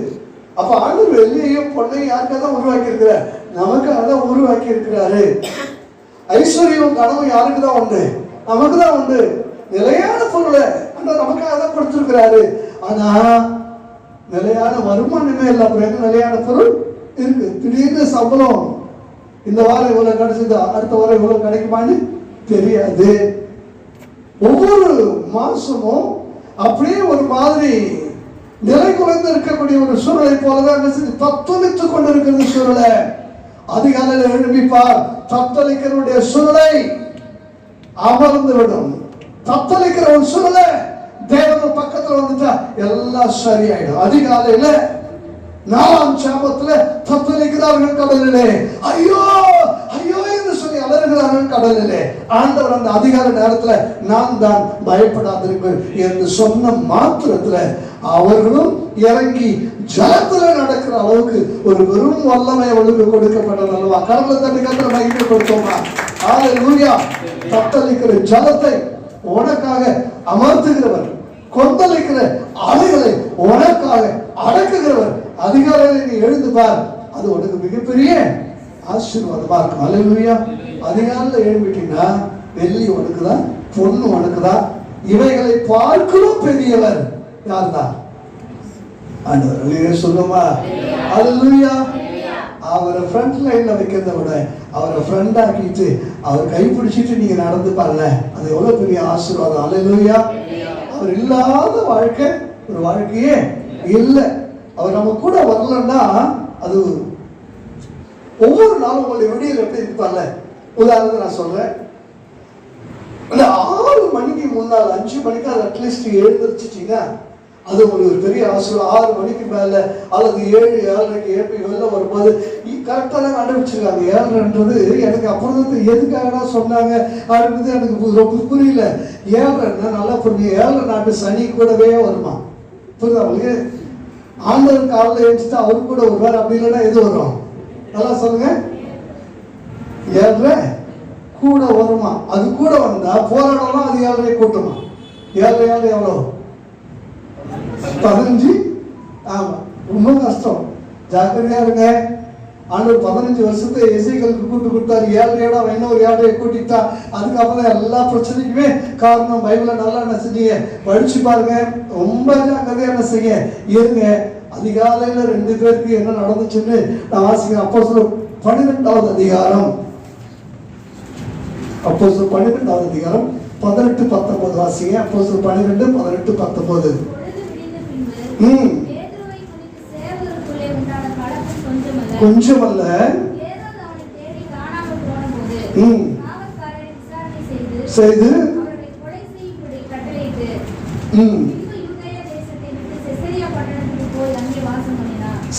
அப்ப ஆண்டவர் வெள்ளியையும் பொண்ணையும் யாருக்காக தான் உருவாக்கி இருக்கிறார்? நமக்காக தான் உருவாக்கி இருக்கிறாரு. ஐஸ்வர்யம் கனவும் யாருக்கு தான் உண்டு? நமக்கு தான் உண்டு. நிலையான பொருளை நமக்காக தான் கொடுத்திருக்கிறாரு. ஆனா நிலையான வருமானமே இல்லை. அப்புறம் நிலையான பொருள் இருக்கு. திடீர்னு சம்பளம் இந்த வாரம் இவ்வளவு கிடைச்சது, அடுத்த வாரம் இவ்வளவு கிடைக்குமான்னு தெரியாது. ஒவ்வொரு மாசமும் அப்படியே ஒரு மாதிரி நிலை குறைந்து இருக்கக்கூடிய ஒரு சூழலை போலதான் தத்தளித்துக் கொண்டிருக்கிறது சூழலை. அதிகாலையில் எழுப்பிப்பார், தத்தளிக்கிறவருடைய சூழலை அமர்ந்து விடும். தத்தளிக்கிற ஒரு சூழலை தேவன் பக்கத்துல வந்துட்டா எல்லாம் சரியாயிடும். அதிகாலையில 4ஆம் சாமத்துல தத்தளிக்கிறார்கள் கடலிலே, ஐயோ ஐயோ என்று சொல்லி அலறுகிறார்கள் கடலிலே. ஆண்டவர் அந்த அதிகார நேரத்துல நான் தான் பயப்படாதிருப்பேன் என்று சொன்ன மாத்திரத்துல அவர்களும் இறங்கி ஜலத்துல நடக்கிற அளவுக்கு ஒரு வெறும் வல்லமை அவளுக்கு கொடுக்கப்பட்டது அல்லவா? கடவுளை தண்ணி கத்திர மகிமை கொடுத்தோமா? அல்லேலூயா. தத்தளிக்கிற ஜலத்தை உனக்காக அமர்த்துகிறவர், கொந்தளிக்கிற அலைகளை உனக்காக அடக்குகிறவர். அதிகாலையில் நீ எழுந்து பார், அது உனக்கு மிகப்பெரிய ஆசீர்வாதமா இருக்கும். அல்லேலூயா. அதிகாலையில் எழுப்பிட்டீங்கன்னா வெள்ளி உனக்குதான், பொண்ணு உனக்குதான். இவைகளை பார்க்கலும் பெரியவர் யார் தான்? ஆண்டவர். சொல்லுமா? அல்லேலூயா. அவரை ஃப்ரண்ட் லைன்ல வைக்கிறத விட அவரை ஃப்ரெண்ட் ஆக்கிட்டு அவர் கைப்பிடிச்சிட்டு நீங்க நடந்து பாருங்க, அது எவ்வளவு பெரிய ஆசீர்வாதம். அல்லேலூயா. அவர் இல்லாத வாழ்க்கை ஒரு வாழ்க்கையே இல்லை. அவர் நம்ம கூட வரலன்னா அது ஒவ்வொரு நாளும் உங்களுடைய விடியல் எப்படி இருப்பார்ல. உதாரணத்துக்கு நான் சொல்றேன், அந்த 6 மணிக்கு முன்னால் 5 மணிக்கு அது அட்லீஸ்ட் எழுந்திரிச்சிட்டீங்க, அது உங்களுக்கு ஒரு பெரிய அவசரம். 6 மணிக்கு மேல அல்லது 7-7:30 எழுப்பி வெளில வரும்போது கரெக்டாக தான் கண்டுபிடிச்சிருக்காங்க. 7:30ன்றது எனக்கு அப்புறம் தான் எதுக்காக சொன்னாங்க அப்படின்றது எனக்கு ரொம்ப புரியல. 7:30 நல்லா புரியுது. 7 நாட்டு சனி கூடவே வருமா? புரியுதா உங்களுக்கு? ஆண்டவர் காலையில் எழுந்துட்டு அவரு கூட வருவார். அப்படி இல்லைன்னா எது வரும்? நல்லா சொல்லுங்க. 7:30 கூட வருமா? அது கூட வந்தா போராடலாம். அது 7:30 கூட்டமா? 7 எவ்வளோ? 15. ஆமா, ரொம்ப கஷ்டம். ஜாக்கிரதையா இருங்க. ஆண்டவர் 15 வருஷத்தை எசேக்கியேலுக்கு கூட்டு கொடுத்தாரு. 7 அவன் இன்னொரு 7 கூட்டிட்டா. அதுக்கப்புறம் எல்லா பிரச்சனைக்குமே காரணம் பைபிளை நல்லா என்ன செஞ்சீங்க படிச்சு பாருங்க. ரொம்ப ஜாக்கிரதையா என்ன செய்ய இருங்க. அதிகாலையில 2 பேருக்கு என்ன நடந்துச்சுன்னு நான் வாசிக்கிறேன். அப்போஸ்தலர் 12வது அதிகாரம், அப்போஸ்தலர் 12வது அதிகாரம் 18-19 வாசிங்க. அப்போஸ்தலர் 12-18-19. கொஞ்சமல்ல, செய்து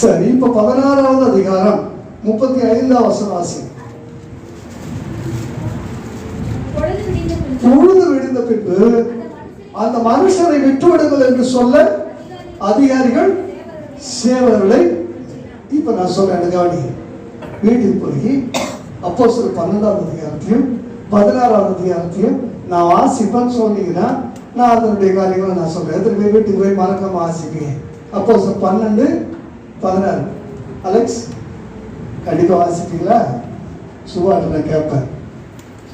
சரி. இப்ப 16வது அதிகாரம் 35வது வசனம் வாசி. பொழுது விடிந்த பின்பு அந்த மனுஷரை விட்டுவிடுங்கள் என்று சொல்ல அதிகாரிகள் சேவர்களை. இப்ப நான் சொல்றேன் கவனி. வீட்டுக்கு போய் அப்போஸ்தலர் 12வது அதிகாரத்தையும் 16வது அதிகாரத்தையும் நான் வாசிப்பேன்னு சொன்னீங்கன்னா நான் அதனுடைய காரியங்களை நான் சொல்றேன். திரும்பி வீட்டுக்கு போய் மறக்காம வாசிப்பீங்க. அப்போஸ்தலர் 12-16. அலெக்ஸ் கண்டிப்பா வாசிப்பீங்களா? சுவாட்டு நான் கேட்பேன்.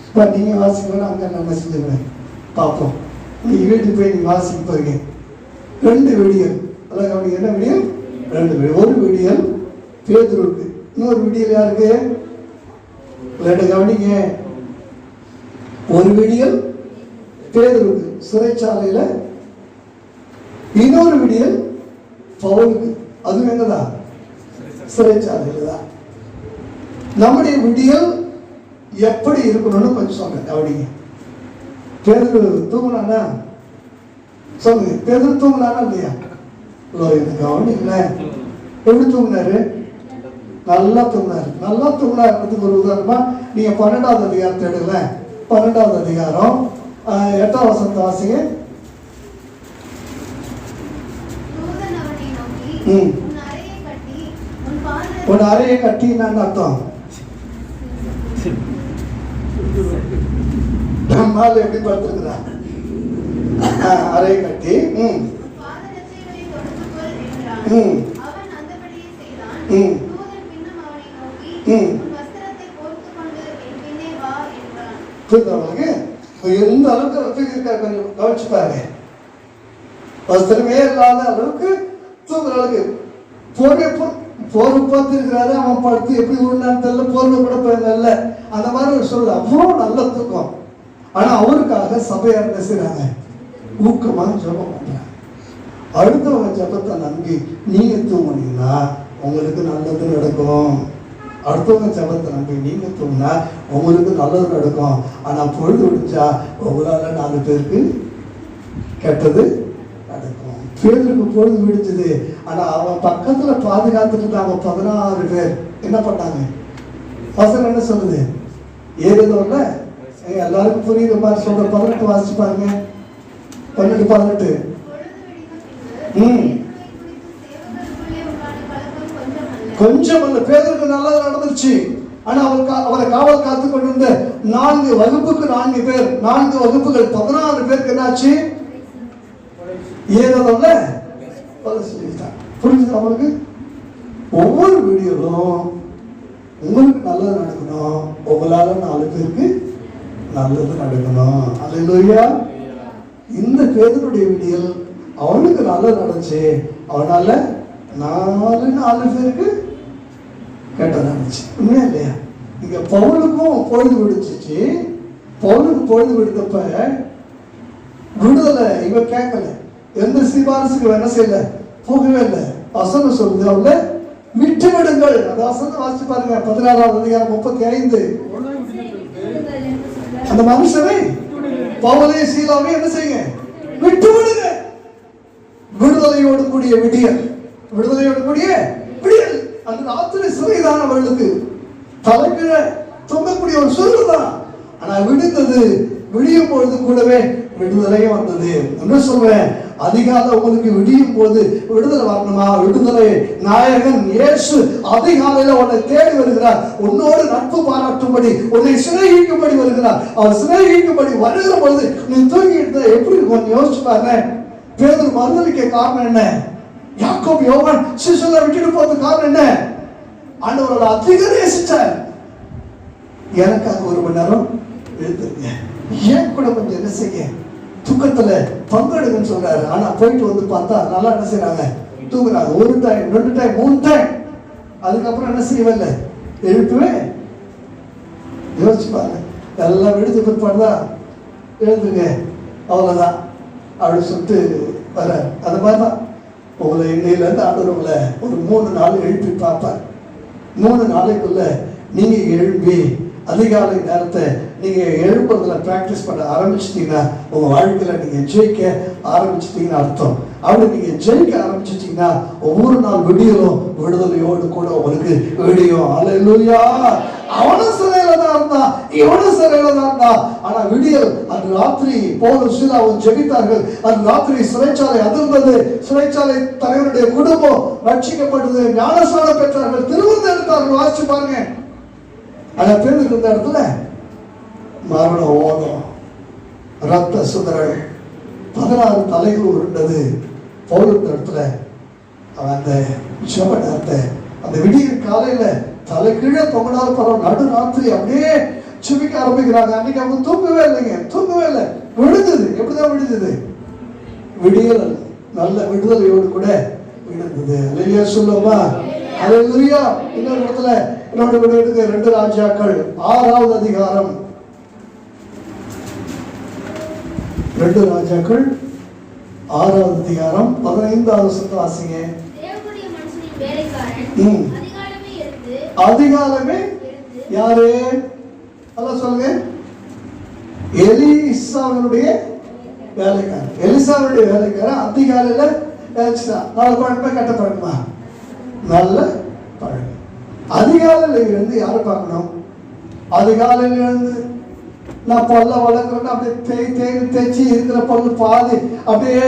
இப்போ நீங்க வாசிக்கணும், அங்கே நான் செஞ்சுருவேன். பார்ப்போம். நீங்க வீட்டுக்கு போய் நீங்க வாசிக்க போறீங்க. 2 விடியல். அதான் கவனிங்க. என்ன விடியல்? 2 விடியல். ஒரு விடியல் பேதுருக்கு, இன்னொரு விடியல் யாருக்கு? 2 கவனிங்க. ஒரு விடியல் பேதுருக்கு சிறைச்சாலையில, இன்னொரு விடியல் பவுலுக்கு. அதுவும் எங்கதான்? சிறைச்சாலையில தான். நம்முடைய விடியல் எப்படி இருக்கணும்னு கொஞ்சம் சொல்றேன் கவனிங்க. பேதுரு தூங்கினானா? சொல்லுங்க. பேதுரு தூங்கினானா இல்லையா? கவனிங்கள. எப்படி தூங்கினாரு? நல்லா தூங்கினாரு. நல்லா தூங்கினாருன்றதுக்கு ஒரு உதாரணமா நீங்க 12வது அதிகாரத்தை எடுக்கல. 12வது அதிகாரம் 8வது வசனத்தை வாசிங்க. ஒரு அறையை கட்டி நான் அர்த்தம் நம்மால எப்படி படுத்துருக்குறா? அறையை கட்டி எந்த அளவுக்கு கொஞ்சம் கவனிச்சு பாருங்க. வஸ்திரமே இல்லாத அளவுக்கு தூங்குற அளவுக்கு போர்வை பார்த்து இருக்கிறாரு. அவன் படுத்து எப்படி உருண்டான்னு தெரியல, போர்வை கூட போயிருந்தல. அந்த மாதிரி ஒரு சொல்லுது. அவ்வளோ நல்ல தூக்கம். ஆனா அவருக்காக சபையார் என்ன செய்றாங்க? ஊக்கமாக ஜெபம் பண்றாங்க. அடுத்தவங்க ஜெபத்தை நம்பி நீங்க தூங்குனீங்கன்னா உங்களுக்கு நல்லது நடக்கும். அடுத்தவங்க ஜெபத்தை நம்பி நீங்க தூங்கினா உங்களுக்கு நல்லது நடக்கும். ஆனா பொழுது விடிஞ்சா உங்களால 4 பேருக்கு கெட்டது நடக்கும். பேருக்கு பொழுது விடிஞ்சது. ஆனா அவன் பக்கத்துல பாதுகாத்துட்டு இருந்தாங்க 16 பேர். என்ன பண்ணாங்க? வசனம் என்ன சொல்லுது? ஏதோல எல்லாருக்கும் புரியுற மாதிரி சொல்ற 18 வாசிச்சு பாருங்க. 12-18. கொஞ்சம் அல்ல. பேருக்கு நல்லது நடந்துச்சு. ஆனா அவரை காவல் காத்து கொண்டு வந்த 4 வகுப்புக்கு 4 பேர், 4 வகுப்புகள் 16 பேருக்கு என்னாச்சு? ஏதோல புரிஞ்சுது அவங்களுக்கு. ஒவ்வொரு வீடியோலும் உங்களுக்கு நல்லது நடக்கணும். உங்களால 4 பேருக்கு நல்லது நடக்கணும். அல்லேலூயா. இந்த பேதுருடைய வீடியோ அவனுக்கு நல்லது நடந்துச்சு. அவனால 4 பேருக்கு கேட்டது விடிஞ்சிச்சு. உண்மையா இல்லையா? இங்க பவுலுக்கும் பொழுது விடிச்சிச்சு. பவுலுக்கு பொழுது விடுத்தப்ப விடுதலை இவன் கேட்கல. எந்த சிபாரிசுக்கு என்ன செய்யல, போகவே இல்லை. வசனம் சொல்லுது அவளை விட்டு விடுங்கள். அந்த வசனம் வாசிச்சு பாருங்க, 16வது அதிகாரம் 35. அந்த மனுஷனை பவுலே சீலாவை என்ன செய்யுங்க, விட்டு விடுங்க. விடுதலையோடு கூடிய விடியல், விடுதலையோடு கூடிய விடியல். அந்த ராத்திரி சிறைதானவர்களுக்கு தலைக்கீழ தொங்கக்கூடிய ஒரு சூழல் தான். ஆனா விடுந்தது, விடியும் பொழுது கூடவே விடுதலையும் வந்தது. என்ன சொல்றேன், அதிகாலை உங்களுக்கு விடியும் போது விடுதலை வரணுமா? விடுதலை நாயகன் இயேசு அதிகாலையில உன்னை தேடி வருகிறார். உன்னோடு நட்பு பாராட்டும்படி, உன்னை சிநேகிக்கும்படி வருகிறார். அவர் சிநேகிக்கும்படி வருகிற பொழுது நீ தூங்கிட்டு எப்படி கொஞ்சம் யோசிச்சு பாருங்க. பேதுரு மறுதலிக்க காரணம் என்ன? யாக்கோபு யோவான் சிசுல விட்டுட்டு போறதுக்கு காரணம் என்ன? ஆண்டவரோட அதிக நேசிச்சார். எனக்காக 1 மணி நேரம் எழுதுங்க, ஏன் கூட கொஞ்சம் என்ன செய்ய, தூக்கத்துல பங்கெடுங்கன்னு சொல்றாரு. ஆனா போயிட்டு வந்து பார்த்தா நல்லா என்ன செய்யறாங்க, தூங்குறாங்க. 1 டைம் 2 டைம் 3 டைம். அதுக்கப்புறம் என்ன செய்யவில்லை, எழுப்பவே. யோசிச்சு பாருங்க, எல்லாம் விடுத்து பிற்பாடுதான் எழுதுங்க, அவ்வளவுதான் அப்படின்னு சொல்லிட்டு வர. அது மாதிரிதான் உங்களை இன்னையிலேருந்து ஆண்டவர் உங்களை ஒரு 3 நாள் எழுப்பி பார்ப்பார். 3 நாளைக்குள்ள நீங்க எழுப்பி அதிகாலை நேரத்தை நீங்க எழுப்புறதுல பிராக்டிஸ் பண்ண ஆரம்பிச்சிட்டீங்கன்னா உங்க வாழ்க்கையில நீங்க ஜெயிக்க ஆரம்பிச்சிட்டீங்கன்னு அர்த்தம். அப்படி நீங்க ஜெயிக்க ஆரம்பிச்சிட்டீங்கன்னா ஒவ்வொரு நாள் விடியலும் விடுதலையோடு கூட உங்களுக்கு விடியும். அல்லேலூயா. அவனும் சிறையில தான் இருந்தான், இவனும் சிறையில தான் இருந்தான். ஆனா விடியல் அன்று ராத்திரி பவுலும் சீலாவும் ஜெபித்தார்கள். அன்று ராத்திரி சிறைச்சாலை அதிர்ந்தது. சிறைச்சாலை தலைவருடைய குடும்பம் ரட்சிக்கப்பட்டது. ஞானஸ்நானம் பெற்றார்கள், திருவிருந்து எடுத்தார்கள். வாசிச்சு பாருங்க. ஆனா பேருக்கு இருந்த இடத்துல மரண ஓலம், ரத்த சுதறல், 16 தலைகள் உருண்டது. பவுலுக்கு இடத்துல அவன் அந்த ஜெப நேரத்தை, அந்த விடியற் காலையில தலை கீழே தொங்கினாலும் பரவாயில்ல, நடு ராத்திரி அப்படியே சுமிக்க ஆரம்பிக்கிறாங்க. அன்னைக்கு அவங்க தூங்கவே இல்லைங்க, தூங்கவே இல்லை. விழுந்தது. எப்படிதான் விழுந்தது? விடியல் நல்ல விடுதலையோடு கூட விழுந்தது. இல்லையா சொல்லுமா? அல்லேலூயா. இன்னொரு இடத்துல இன்னொரு விடுதலை 2 ராஜாக்கள் 6வது அதிகாரம், 2 ராஜாக்கள் 6வது அதிகாரம் 15வது வசனத்தை வாசிங்க. தேவனுடைய மனுஷனின் வேலைக்காரன் அதிகாலமே யாரு? அதான் சொல்லுங்க. எலிசாவினுடைய வேலைக்காரன். எலிசாவுடைய வேலைக்காரன் அதிகாலையில நல்ல பழக்கமா கெட்ட பழக்கமா? நல்ல பழக்கம். அதிகாலையில இருந்து யாரை பார்க்கணும்? அதிகாலையில இருந்து நான் பல்ல வளர்க்குறேன்னு அப்படியே தேய்ச்சி இருக்கிற பல்லு பாதி அப்படியே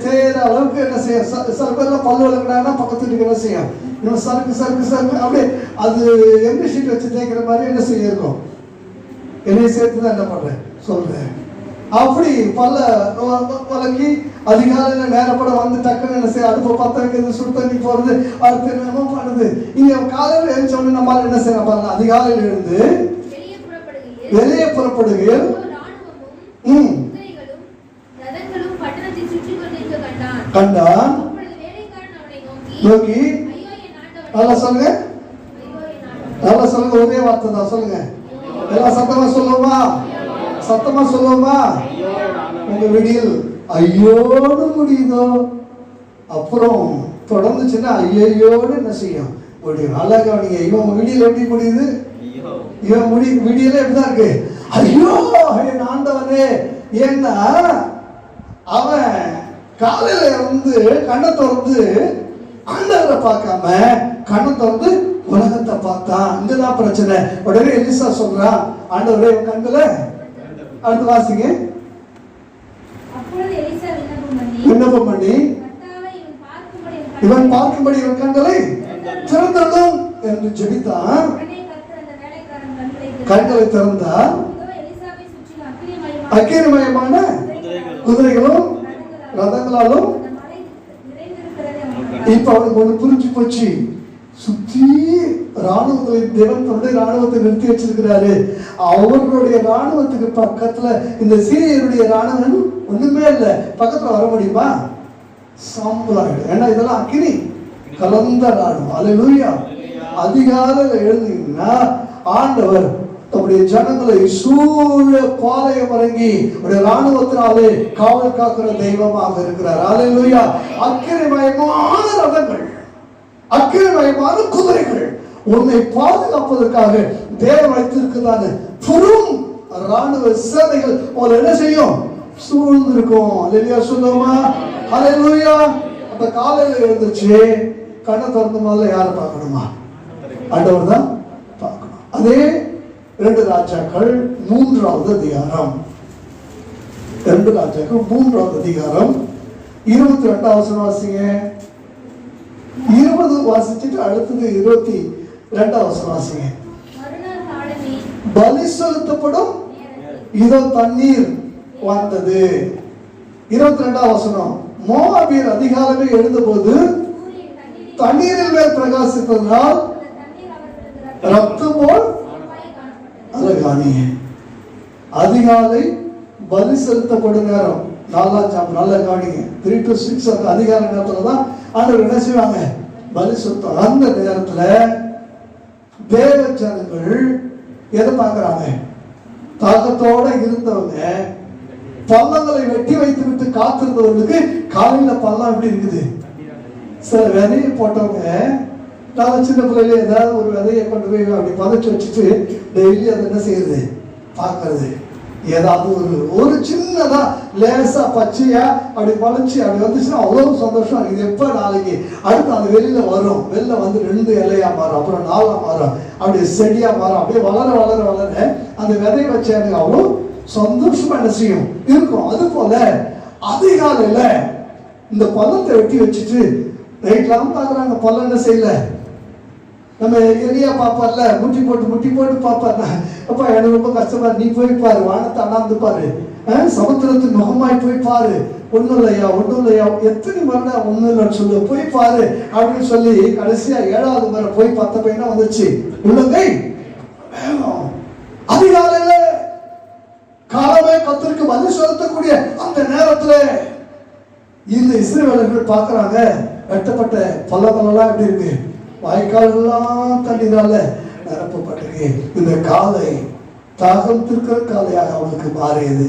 தேய்ற அளவுக்கு என்ன செய்யும்? சில பேர்லாம் பல்லு வளர்க்குறாங்கன்னா பக்கத்து வீட்டுக்கு என்ன செய்யும்? இன்னும் சறுக்கு சறுக்கு சறுக்கு அப்படியே அது எம்டி ஷீட் வச்சு தேய்க்கிற மாதிரி என்ன செய்ய இருக்கும்? என்னைய சேர்த்து தான் என்ன பண்றேன் சொல்றேன். அப்படி பல்ல வளர்க்கி அதிகாலையில நேரப்பட வந்து டக்குன்னு என்ன செய்ய, அடுப்பை பற்ற வைக்கிறது, சுடு தண்ணி போறது, அடுத்து என்னமோ பண்ணுது. இங்க காலையில எழுந்த உடனே நம்மளால என்ன செய்யணும் பாருங்க. அதிகாலையில எழுந்து வெளியே புறப்படுகையில் கண்டான். நோக்கி நல்லா சொல்லுங்க, நல்லா சொல்லுங்க. ஒரே வார்த்தை தான் சொல்லுங்க. எல்லாம் சத்தமா சொல்லுவோமா? சத்தமா சொல்லுவோமா? உங்க விடியல் ஐயோடு முடியுதோ, அப்புறம் தொடர்ந்துச்சுன்னா ஐயோடு என்ன செய்யும்? முடியும். நல்லா கவனிங்க. இவன் விடியல் எப்படி முடியுது? இவன் விடியல எப்படிதான் இருக்கு? ஐயோ என் ஆண்டவனே. ஏன்னா அவன் காலையில இருந்து கண்ணை திறந்து ஆண்டவரை பார்க்காம கண்ணை திறந்து உலகத்தை பார்த்தான். இங்கதான் பிரச்சனை. உடனே எலிசா சொல்றான், ஆண்டவரே இவன் கண்ணுல. அடுத்து வாசிங்க. விண்ணப்பம் பண்ணி இவன் பார்க்கும்படி இவன் கண்களை திறந்ததும் என்று ஜெபித்தான். கண்களை திறந்தால் அக்கினிமயமான குதிரைகளும் ரதங்களாலும். இப்ப அவனுக்கு ஒண்ணு புரிஞ்சு போச்சு. சுத்தி ராணுவங்களை தேவன் தன்னுடைய ராணுவத்தை நிறுத்தி வச்சிருக்கிறாரு. அவர்களுடைய ராணுவத்துக்கு பக்கத்துல இந்த சீரியருடைய ராணுவம் ஒண்ணுமே இல்லை. பக்கத்துல வர முடியுமா? சாம்பலாயிடும். ஏன்னா இதெல்லாம் அக்கினி கலந்த ராணுவம். அல்லேலூயா. அதிகாலையில் எழுந்தீங்கன்னா ஆண்டவர் தம்முடைய ஜனங்களை சூழ பாளையம் இறங்கி ராணுவத்தினாலே காவல் காக்கிற தெய்வமாக இருக்கிறார். அல்லேலூயா. அக்கிரமயமான ரதங்கள், அக்கிரமயமான குதிரைகள் உன்னை பாதுகாப்பதற்காக தேவன் வைத்திருக்கிறார். பெரும் ராணுவ சேனைகள் உங்களை என்ன செய்யும்? சூழ்ந்திருக்கும். அல்லேலூயா சொல்லுமா? அல்லேலூயா. அப்ப காலையில எழுந்துச்சு கண்ணை திறந்த முதல்ல யாரை பார்க்கணுமா? ஆண்டவர் தான் பார்க்கணும். அதே 2 ராஜாக்கள் 3வது அதிகாரம், 2 ராஜாக்கள் 3வது அதிகாரம் 22வது வசனம் வாசிங்க. 20 வாசிச்சுட்டு அடுத்தது 22வது வசனம் வாசிங்க. பலி செலுத்தப்படும் இதோ தண்ணீர் வந்தது. 22வது வசனம். மோவாபியர் அதிகாலமே எழுந்தபோது தண்ணீரில் மேல் பிரகாசித்ததால் ரத்தம் போல் அழகானியே. அதிகாலை பலி செலுத்தப்படும் நேரம் 4ஆம் சாப்டர், நல்ல கவனிங்க. 3 to 6 அந்த அதிகால நேரத்துல தான் ஆண்டவர் என்ன செய்வாங்க? பலி செலுத்தும். அந்த நேரத்துல தேவ ஜனங்கள் எதை பார்க்கறாங்க? தாகத்தோட இருந்தவங்க பள்ளங்களை வெட்டி வைத்து விட்டு காத்திருந்தவர்களுக்கு காலையில பள்ளம் எப்படி இருக்குது? சில விதையை போட்டவங்க நல்ல சின்ன பிள்ளையில ஏதாவது ஒரு விதையை கொண்டு போய் அப்படி பதைச்சு வச்சுட்டு டெய்லி அதை என்ன செய்யுது? பார்க்கறது. ஏதாவது ஒரு சின்னதா லேசா பச்சையா அப்படி பழச்சு அப்படி வந்துச்சுன்னா அவ்வளவு சந்தோஷம். இது எப்ப நாளைக்கு அடுத்து அது வெளியில வரும், வெளில வந்து 2 இலையா மாறும், அப்புறம் 4ஆ மாறும், அப்படியே செடியா மாறும். அப்படியே வளர வளர வளர அந்த விதை வச்ச எனக்கு அவ்வளவு சந்தோஷமா என்ன செய்யும் இருக்கும். அது போல அதிகாலையில இந்த பழத்தை வெட்டி வச்சுட்டு நைட்லாம் பாக்குறாங்க. பழம் என்ன செய்யல? நம்ம எரியா பாப்பார்ல, முட்டி போட்டு பாப்பார். அப்பா எனக்கு ரொம்ப கஷ்டமா, நீ போய் பாரு, வானத்தை அண்ணாந்து பாரு, சமுத்திரத்தின் முகமாய் போய் பாரு, ஒண்ணும் இல்லையா எத்தனை முறை ஒண்ணும் இல்லைன்னு சொல்லு, போய் பாரு அப்படின்னு சொல்லி கடைசியா 7வது முறை போய் 10 பையனா வந்துச்சு. உள்ளங்கை வேகம். அதிகாலையில காலமே கர்த்தருக்கு பலி செலுத்தக்கூடிய அந்த நேரத்துல இந்த இஸ்ரவேலர்கள் பார்க்கறாங்க. வெட்டப்பட்ட பள்ளங்களெல்லாம் எப்படி இருக்கு? வாய்க்கால்கள்லாம் தண்ணீரால நிரப்பப்பட்டிருக்கு. இந்த காலை தாகம் தீர்க்கிற காலையாக அவனுக்கு மாறியது,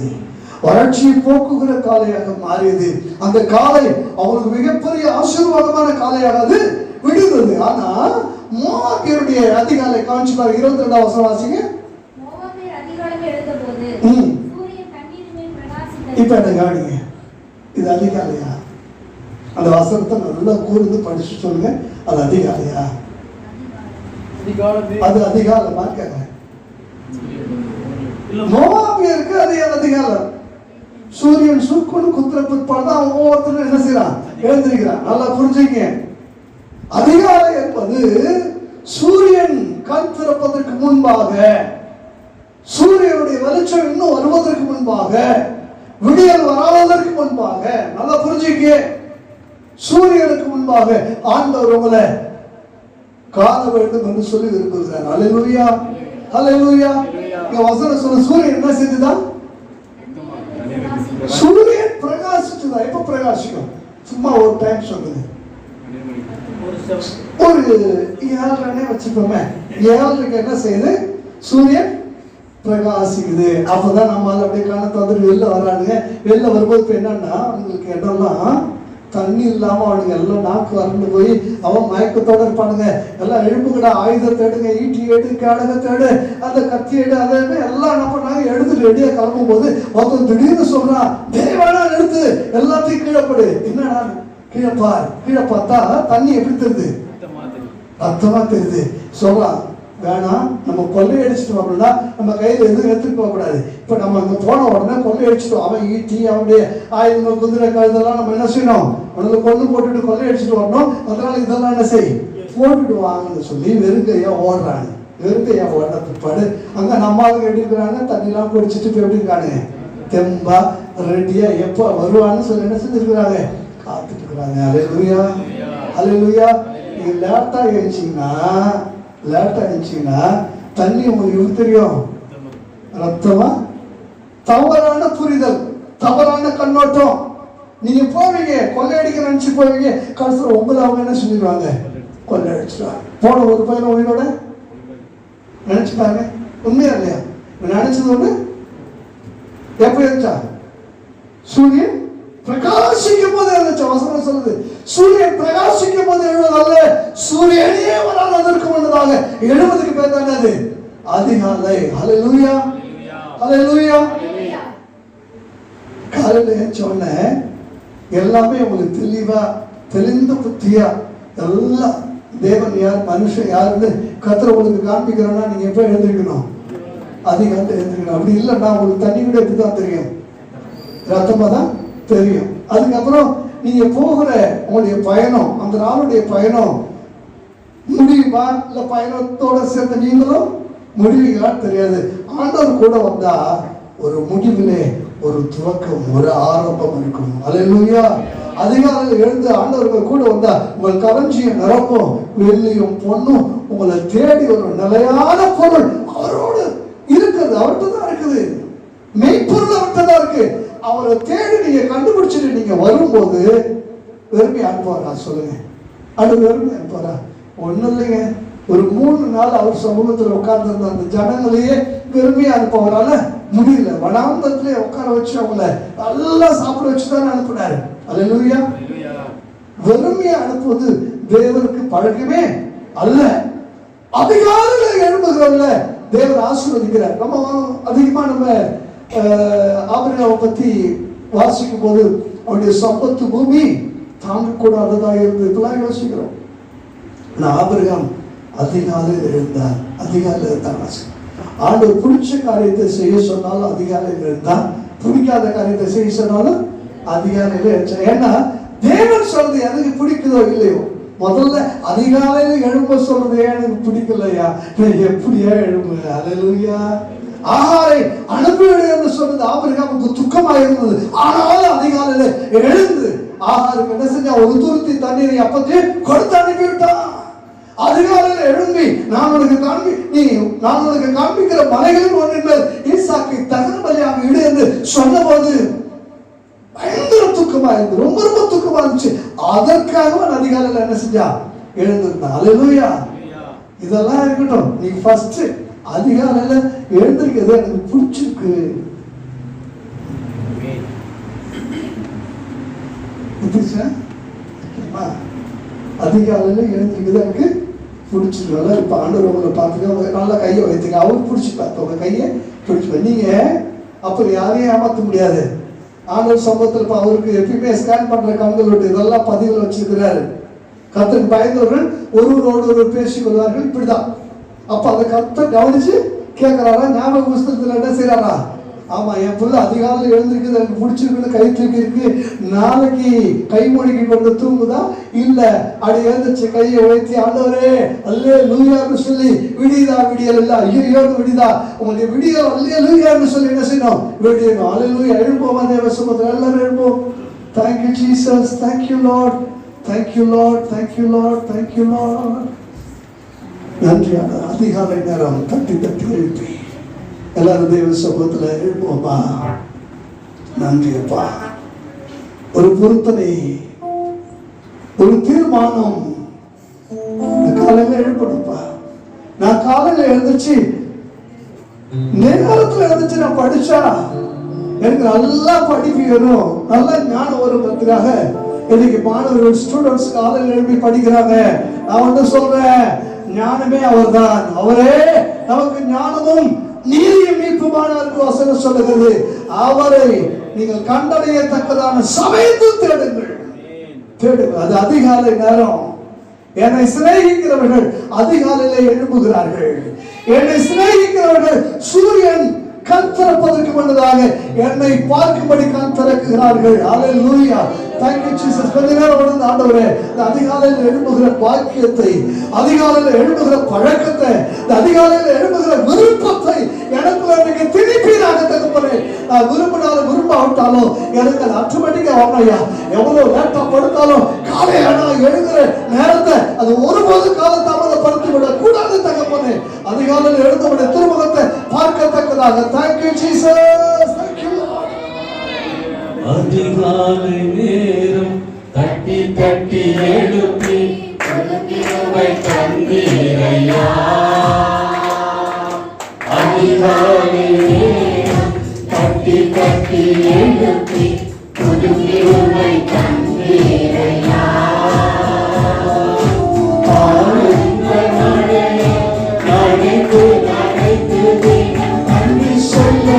வறட்சியை போக்குகிற காலையாக மாறியது. அந்த காலை அவனுக்கு மிகப்பெரிய ஆசீர்வாதமான காலையாக அது விடுகிறது. ஆனா மோவாபியருடைய அதிகாலை காமிச்சு பாருங்க. 22வது வசனம் வாசிங்க. இப்ப என்ன கவனிங்க, இது அதிகாலையா? அந்த வசனத்தை நல்லா கூர்ந்து படிச்சு சொல்லுங்க. அது அதிகாலையா? அது அதிகாலமா கேட்க? மோவாபியருக்கு அது அதிகாலம். சூரியன் சுக்குன்னு குத்துற பிற்பாடு தான் அவன் ஒவ்வொருத்தரும் என்ன செய்யறான்? எழுந்திருக்கிறான். நல்லா புரிஞ்சுங்க. அதிகாலை என்பது சூரியன் கண் திறப்பதற்கு முன்பாக, சூரியனுடைய வெளிச்சம் இன்னும் வருவதற்கு முன்பாக, விடியல் வராததற்கு முன்பாக, நல்லா புரிஞ்சுக்க, சூரியனுக்கு முன்பாக ஆண்டவர் உங்களை காண வேண்டும் என்று சொல்லி விரும்புகிறார். அல்லேலூயா, அல்லேலூயா. இங்க வசனம் சொல்ல சூரியன் என்ன செஞ்சுதான்? சூரியன் பிரகாசிச்சுதா? எப்ப பிரகாசிக்கும்? சும்மா ஒரு டைம் சொல்லுங்க. ஒரு 7:30 வச்சுக்கோமே. 7:30 என்ன செய்யுது? சூரியன் பிரகாசிக்குது. அப்பதான் நம்ம அப்படியே கணத்தை வந்துட்டு வெளில வரானுங்க. வெளில வரும்போது இப்ப என்னன்னா, உங்களுக்கு இடம்லாம் தண்ணி இல்லாம அவனுங்க எல்லாம் நாக்கு வறண்டு போய் அவன் மயக்கத்தோட இருப்பானுங்க. எல்லாம் எழுப்புங்கடா, ஆயுதத்தை எடுங்க, ஈட்டி எடு, கேடகத்தை எடு, அந்த கத்தி எடு, அதை எல்லாம் என்ன பண்ணாங்க, எடுத்துட்டு ரெடியா கிளம்பும் போது ஒருத்தன் திடீர்னு சொல்றான், தேவானா எடுத்து எல்லாத்தையும் கீழப்படு. என்னடா கீழே பார். கீழே பார்த்தா தண்ணி எப்படி தெரியுது? ரத்தமா தெரியுது. சொல்றான், வேணாம், நம்ம கொள்ளையடிச்சிட்டு அப்படின்னா நம்ம கையில் எதுவும் எடுத்துட்டு போக கூடாது. இப்போ நம்ம அங்கே போன உடனே கொள்ளையடிச்சிட்டோம். அவன் ஈட்டி, அவனுடைய ஆயுதங்கள், குதிரை கழுதெல்லாம் நம்ம என்ன செய்யணும்? அவனுக்கு கொண்டு போட்டுட்டு கொள்ளையடிச்சிட்டு வரணும். அதனால இதெல்லாம் என்ன செய், போட்டுட்டு வாங்கன்னு சொல்லி வெறுங்கையா ஓடுறாங்க. வெறுங்கையா ஓடுற பிற்பாடு அங்கே நம்ம ஆளுங்க எப்படி இருக்கிறாங்க? தண்ணிலாம் குடிச்சிட்டு இப்போ எப்படி இருக்காங்க? தெம்பா ரெடியா எப்போ வருவான்னு சொல்லி என்ன செஞ்சிருக்கிறாங்க? காத்துட்டு இருக்கிறாங்க. அல்லேலூயா, அல்லேலூயா. நீங்க லேட்டா எழுச்சிங்கன்னா தண்ணி உங்களுக்கு எப்படி தெரியும்? ரத்தமா? தவறான புரிதல், தவறான கண்ணோட்டம். நீங்க போவீங்க, கொள்ளையடிக்க நினைச்சு போவீங்க, கடைசியில் உங்களை அவங்க என்ன செஞ்சிருவாங்க? கொள்ளடிச்சிட்டாங்க. போன ஒரு பையனை உயிரோட நினைச்சுட்டாங்க. உண்மையா இல்லையா? நினைச்சது ஒண்ணு. எப்ப எழுந்தா? சூரியன் பிரகாசிக்கும் போது எழுந்துச்சா. வசனம் சொல்லுது சூரியன் பிரகாசிக்கும் போது எழுவதல்ல, சூரியனே வராததற்கு முன்னதாக எழுவதுக்கு பேர் தானே அது அதிகாலை. ஹல்லேலூயா, ஹல்லேலூயா. காலையில சொன்ன எல்லாமே உங்களுக்கு தெளிவா தெளிந்த புத்தியா எல்லாம் தேவன் யார் மனுஷன் யாருன்னு கர்த்தர் உங்களுக்கு காண்பிக்கிறோம்னா நீங்க எப்ப எழுந்திருக்கணும்? அதிகாலை எழுந்திருக்கணும். அப்படி இல்லைன்னா உங்களுக்கு தண்ணி கூட எப்படிதான் தெரியும்? ரத்தமா தான் தெரியும். அதுக்கப்புறம் நீங்க போகிற உங்களுடைய பயணம், அந்த நாளுடைய பயணம் முடியுமா இல்ல பயணத்தோட சேர்ந்து நீங்களும் முடிவீங்களான்னு தெரியாது. ஆண்டவர் கூட வந்தா ஒரு முடிவிலே ஒரு துவக்கம், ஒரு ஆரம்பம் இருக்கும். அல்லேலூயா. அதிகாலையில் எழுந்து ஆண்டவர்கள் கூட வந்தா உங்கள் களஞ்சியம் நிரப்பும். வெள்ளியும் பொண்ணும் உங்களை தேடி ஒரு நிலையான பொருள் அவரோடு இருக்குது. அவர்கிட்ட தான் இருக்குது. மெய்ப்பொருள் அவர்கிட்ட தான் இருக்கு. அவரை தேடி நீங்க கண்டுபிடிச்சிட்டு நீங்க வரும்போது வெறுமை அனுப்புவாரா? சொல்லுங்க. அது வெறுமை அனுப்புவாரா? ஒண்ணும் இல்லைங்க. ஒரு 3 நாள் அவர் சமூகத்தில் உட்கார்ந்து இருந்த அந்த ஜனங்களையே வெறுமையா அனுப்பவரால முடியல. வனாந்தரத்திலே உட்கார வச்சு அவங்கள நல்லா சாப்பிட வச்சுதான் அனுப்பினாரு. அல்லேலூயா. வெறுமையா அனுப்புவது தேவனுக்கு பழக்கமே அல்ல. அதிகாலையில் எழும்புகிறவங்கள தேவன் ஆசீர்வதிக்கிறார். நம்ம அதிகமா நம்ம ஆபிரகாமை பத்தி வாசிக்கும் போது அவருடைய சம்பத்து பூமி தாங்கக்கூடாததா இருந்து இப்பெல்லாம் யோசிக்கிறோம். ஆபிரகாம் அதிகாலையில் எழுந்தார். அதிகாலையில் இருந்தார். ஆண்டவர் பிடிச்ச காரியத்தை செய்ய சொன்னாலும் அதிகாலையில் இருந்தார். பிடிக்காத காரியத்தை செய்ய சொன்னாலும் அதிகாலையில எழுந்தார். ஏன்னா தேவன் சொல்றது எனக்கு பிடிக்குதோ இல்லையோ, முதல்ல அதிகாலையில எழும்ப சொல்றது எனக்கு பிடிக்கலையா, எப்படியா எழும்பு? அல்லேலூயா. ஆகாரை அனுப்பிவிடு என்று சொன்னது ஆபிரகாமுக்கு துக்கமாக இருந்தது. ஆனாலும் அதிகாலையில எழுந்து ஆகாருக்கு என்ன செஞ்சா? ஒரு துருத்தி தண்ணீரை அப்பத்தையும் கொடுத்து அனுப்பிவிட்டான். அதிகாலையில் எழும்பி நான் உனக்கு காண்பிக்கிற மலைகளில் ஒன்றின் மேல் ஈசாக்கை தகன பலியாக இடு என்று சொன்ன போது பயங்கர துக்கமா இருந்தது. ரொம்ப ரொம்ப துக்கமா இருந்துச்சு. அதற்காக அதிகாலையில் என்ன செஞ்சா? எழுந்திருந்தான். அல்லேலூயா. இதெல்லாம் இருக்கட்டும். நீ ஃபர்ஸ்ட் அதிகாலையில எழுந்திருக்கிறது எனக்கு பிடிச்சிருக்கு. அதிகாலையில எழுந்திருக்கிறது எனக்கு பிடிச்சிருக்கு. இப்ப ஆண்டவர் உங்களை பார்த்துக்க நல்லா கையை வைத்துங்க. அவருக்கு பிடிச்சி பார்த்து உங்க கையை பிடிச்சி. நீங்க அப்ப யாரையும் ஏமாத்த முடியாது. ஆண்டவர் சம்பவத்தில் இப்ப அவருக்கு எப்பயுமே ஸ்கேன் பண்ற கண்களோடு இதெல்லாம் பதிவுல வச்சிருக்கிறாரு. கர்த்தருக்கு பயந்தவர்கள் ஒருவரோடு ஒருவர் பேசிக் கொள்வார்கள். இப்படிதான். அப்ப அதை கர்த்தர் கவனிச்சு கேட்கிறாரா? ஞாபக புஸ்தகத்துல என்ன செய்யறாரா? ஆமா, என் புள்ள அதிகாலையில் எழுந்திருக்குது, எனக்கு பிடிச்சிருக்குன்னு கை தூக்கி இருக்கு, நாளைக்கு கை மொழிக்கு கொண்டு தூங்குதா இல்ல அப்படி எழுந்துச்சு கையை உயர்த்தி ஆண்டவரே அல்லேலூயான்னு சொல்லி விடியதா விடியல் இல்ல ஐயோன்னு விடிதா உங்களுடைய விடியல் அல்லேலூயான்னு சொல்லி என்ன செய்யணும்? விடியணும். அல்லேலூயா. எழுப்போமா தேவ சமூகத்தில் எல்லாரும் எழுப்போம். Thank you Jesus, thank you Lord, thank you Lord, thank you Lord, thank you Lord. நன்றி. அதிகாலை நேரம் தட்டி தட்டி எழுப்பி எல்லாரும் தேவ சமூகத்துல எழுப்போமா. நன்றி அப்பா. ஒரு பொருத்தனை, ஒரு தீர்மானம். காலையில எழுப்பணும்ப்பா. நான் காலையில எழுந்துச்சு நேரத்துல எழுந்துச்சு நான் படிச்சா எனக்கு நல்லா படிப்பு வரும், நல்லா ஞானம் வருவதற்காக இன்னைக்கு மாணவர்கள் ஸ்டூடெண்ட்ஸ் காலையில் எழுப்பி படிக்கிறாங்க. நான் வந்து சொல்றேன், ஞானமே அவர்தான். அவரே நமக்கு ஞானமும் நீதியும் மீட்புமானவருக்கு வசனம் சொல்லுகிறது. அவரை நீங்கள் கண்டடையத்தக்கதான சமயத்தில் தேடுங்கள். அது அதிகாலை நேரம். என்னை சிநேகிக்கிறவர்கள் அதிகாலையிலே எழும்புகிறார்கள். என்னை சிநேகிக்கிறவர்கள் சூரியன் கண் திறப்பதற்கு முன்னதாக என்னை பார்க்கும்படி கண் திறக்கிறார்கள். அல்லேலூயா. Thank you Jesus. கொஞ்ச நேரம் உணர்ந்து ஆண்டவரே, இந்த அதிகாலையில் எழும்புகிற பாக்கியத்தை, அதிகாலையில் எழும்புகிற பழக்கத்தை, இந்த அதிகாலையில் எழும்புகிற விருப்பத்தை எனக்குள்ள நீங்க திணிப்பீராக தகப்பனே. நான் விரும்பினாலும் விரும்பாவிட்டாலும் எனக்கு அது ஆட்டோமேட்டிக்கா வரணையா. எவ்வளவு லேட்டா படுத்தாலும் காலையில நான் எழுதுகிற நேரத்தை அது ஒருபோது காலதாமதப்படுத்தி விட கூடாது தகப்பனே. அதிகாலையில் எழுந்தவுடைய திருமுகத்தை பார்க்கத்தக்கதாக. Thank you Jesus. Thank you Lord. அதிகாலை நேரம் தட்டி தட்டி எழுப்பி கிருபை தந்தீரையா அதிகாலை நேரம் தட்டி தட்டி எழுப்பி புது கிருபை தந்தீரையா ஆனந்த மழையை நனைத்து நனைத்து தினம் நன்றி சொல்ல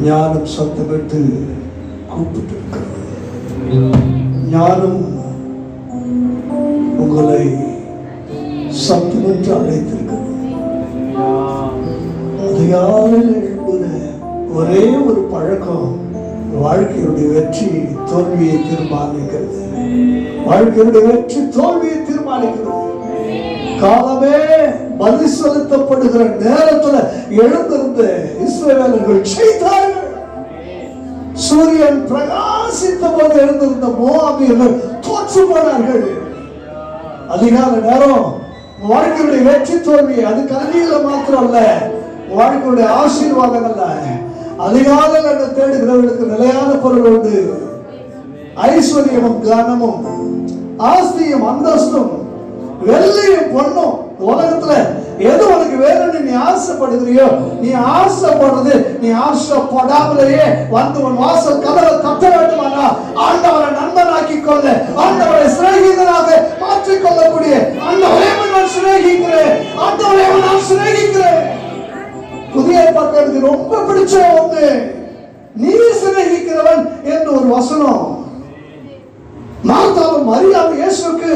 ஞானம் சத்தமிட்டு கூப்பிட்டு இருக்கிறது. ஞானம் உங்களை சத்தமிட்டு அழைத்திருக்கிறது. அதிகாலையில் எழும்புகிற ஒரே ஒரு பழக்கம் வாழ்க்கையுடைய வெற்றி தோல்வியை தீர்மானிக்கிறது. வாழ்க்கையுடைய வெற்றி தோல்வியை தீர்மானிக்கிறது. காலமே பதில் செலுத்தப்படுகிற நேரத்தில் எழுந்திருந்த இஸ்ரவேலர்கள் செய்தார்கள். சூரியன் பிரகாசித்த போது எழுந்திருந்த மோவாபியர்கள் தோற்று போனார்கள். அதிகால நேரம் வாழ்க்கையுடைய வெற்றி தோல்வி அது கல்வியில மாத்திரம் அல்ல, வாழ்க்கையுடைய ஆசீர்வாதம் அல்ல. அதிகாலையில் என்ன தேடுகிறவர்களுக்கு நிலையான பொருள் உண்டு. ஐஸ்வர்யமும் கனமும் ஆஸ்தியும் அந்தஸ்தும் வெள்ளியும் பொண்ணும் உலகத்துல எது உனக்கு வேணும்னு நீ ஆசைப்படுகிறியோ, நீ ஆசைப்படுறது நீ ஆசைப்படாமலேயே வந்து உன் வாசல் கதவை தட்ட வேண்டுமானா ஆண்டவரை நண்பனாக்கி கொள்ள, ஆண்டவரை சிநேகிதனாக மாற்றிக்கொள்ளக்கூடிய அந்த நான் சிநேகிக்கிறேன், ஆண்டவரை நான் சிநேகிக்கிறேன். புதிய ஏற்பாட்டுக்கு ரொம்ப பிடிச்ச ஒண்ணு, நீ சிநேகிக்கிறவன் என்று ஒரு வசனம். மார்த்தாவும் மரியாவும் இயேசுவுக்கு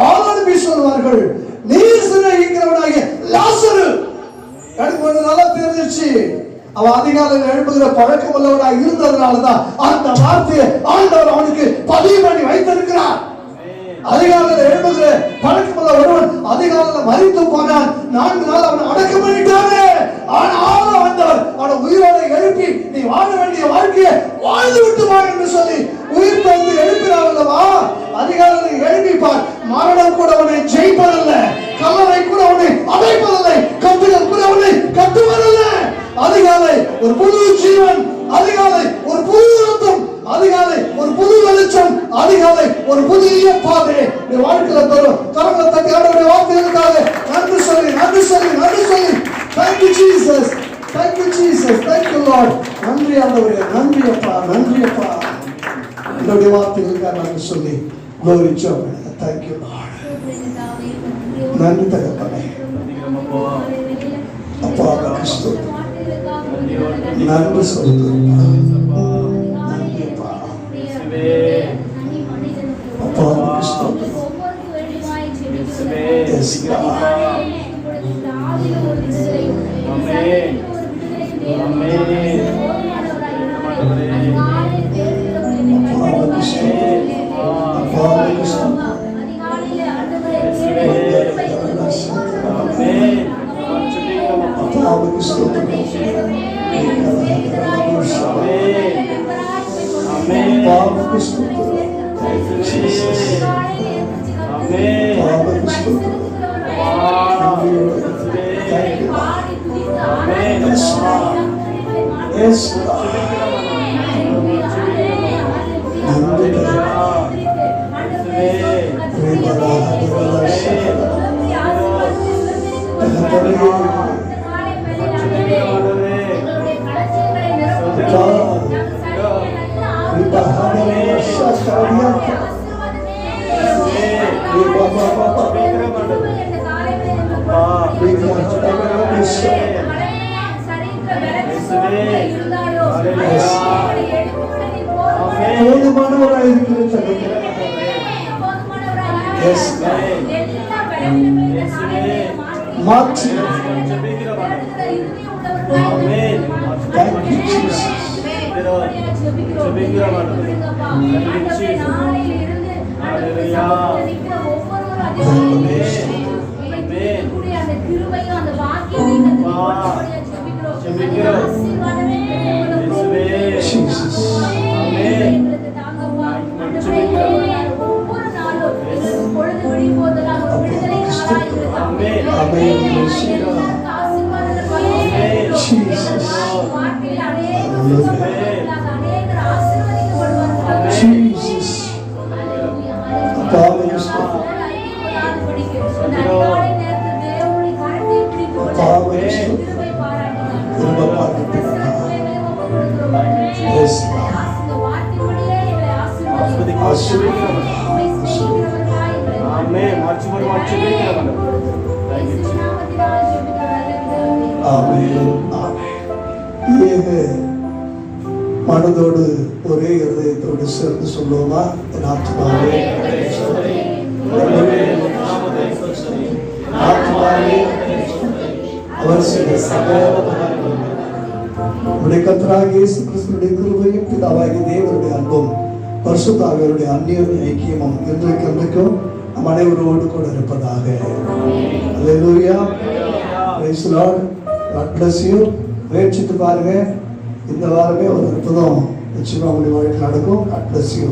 ஆலோசனை சொல்வார்கள், நீ சிநேகிக்கிறவனாகிய லாசரு. எனக்கு கொஞ்சம் நல்லா தெரிஞ்சிச்சு, அவன் அதிகாலையில் எழுப்புகிற பழக்கம் உள்ளவனாக இருந்ததுனாலதான் அந்த வார்த்தையை ஆண்டவர் அவனுக்கு பதிவு பண்ணி வைத்திருக்கிறார். அதிகாலையில் எழுப்புகிற பழக்கம் உள்ள ஒருவன் அதிகாலையில் மரித்து போனான், 4 நாள் அவனை அடக்கம் பண்ணிட்டாரு. ஆனாலும் ஆண்டவர் அவனை உயிரோட எழுப்பி நீ வாழ வேண்டிய வாழ்க்கையை வாழ்ந்து விட்டு வா என்று சொல்லி உயிர் தந்து எழுப்பினார் அல்லவா. அதிகாலையில் எழுப்பிப்பார், மரணம் கூட அவனை ஜெயிப்பதில்லை, கல்லறை கூட அவனை அடைப்பதில்லை, கட்டுகள் கூட அவனை கட்டுவதில்லை. அதிகாலை ஒரு புது ஜீவன், அதிகாலை ஒரு புது ரத்தம், அதிகாலை ஒரு புது வெளிச்சம், அதிகாலை ஒரு புதிய பாதை இந்த வாழ்க்கையில தரும். கரங்களை தட்டி ஆண்டவருடைய வார்த்தைகளுக்காக நன்றி சொல்லி நன்றி சொல்லி நன்றி சொல்லி Thank you Jesus, thank you Jesus, thank you Lord. நன்றி ஆண்டவரே, நன்றி அப்பா, நன்றி அப்பா. என்னுடைய வார்த்தைகளுக்காக நன்றி சொல்லி glory to God. Thank you Lord. நன்றி தகப்பனே. அப்பா கிறிஸ்து நன்றி சொல்லுகிறேன். நன்றி அப்பா. அப்பா கிறிஸ்து Yes God. Yes, மனதோடு ஒரே இருதயத்தோடு சேர்ந்து சொல்லுவோமா? அவர் செய்த சகல கர்த்தராகிய இயேசு கிறிஸ்துவின் கிருபையும் பிதாவாகிய தேவனுடைய அன்பும் பரிசுத்த ஆவியாருடைய அந்நியமும் ஐக்கியமும் என்றைக்கும் நம் அனைவரோடு கூட இருப்பதாக. Hallelujah. Praise the lord. God bless you. முயற்சித்து பாருங்க. இந்த வாரமே ஒரு அற்புதம் நிச்சயமா உங்களுடைய வாழ்க்கையில் நடக்கும். God bless you.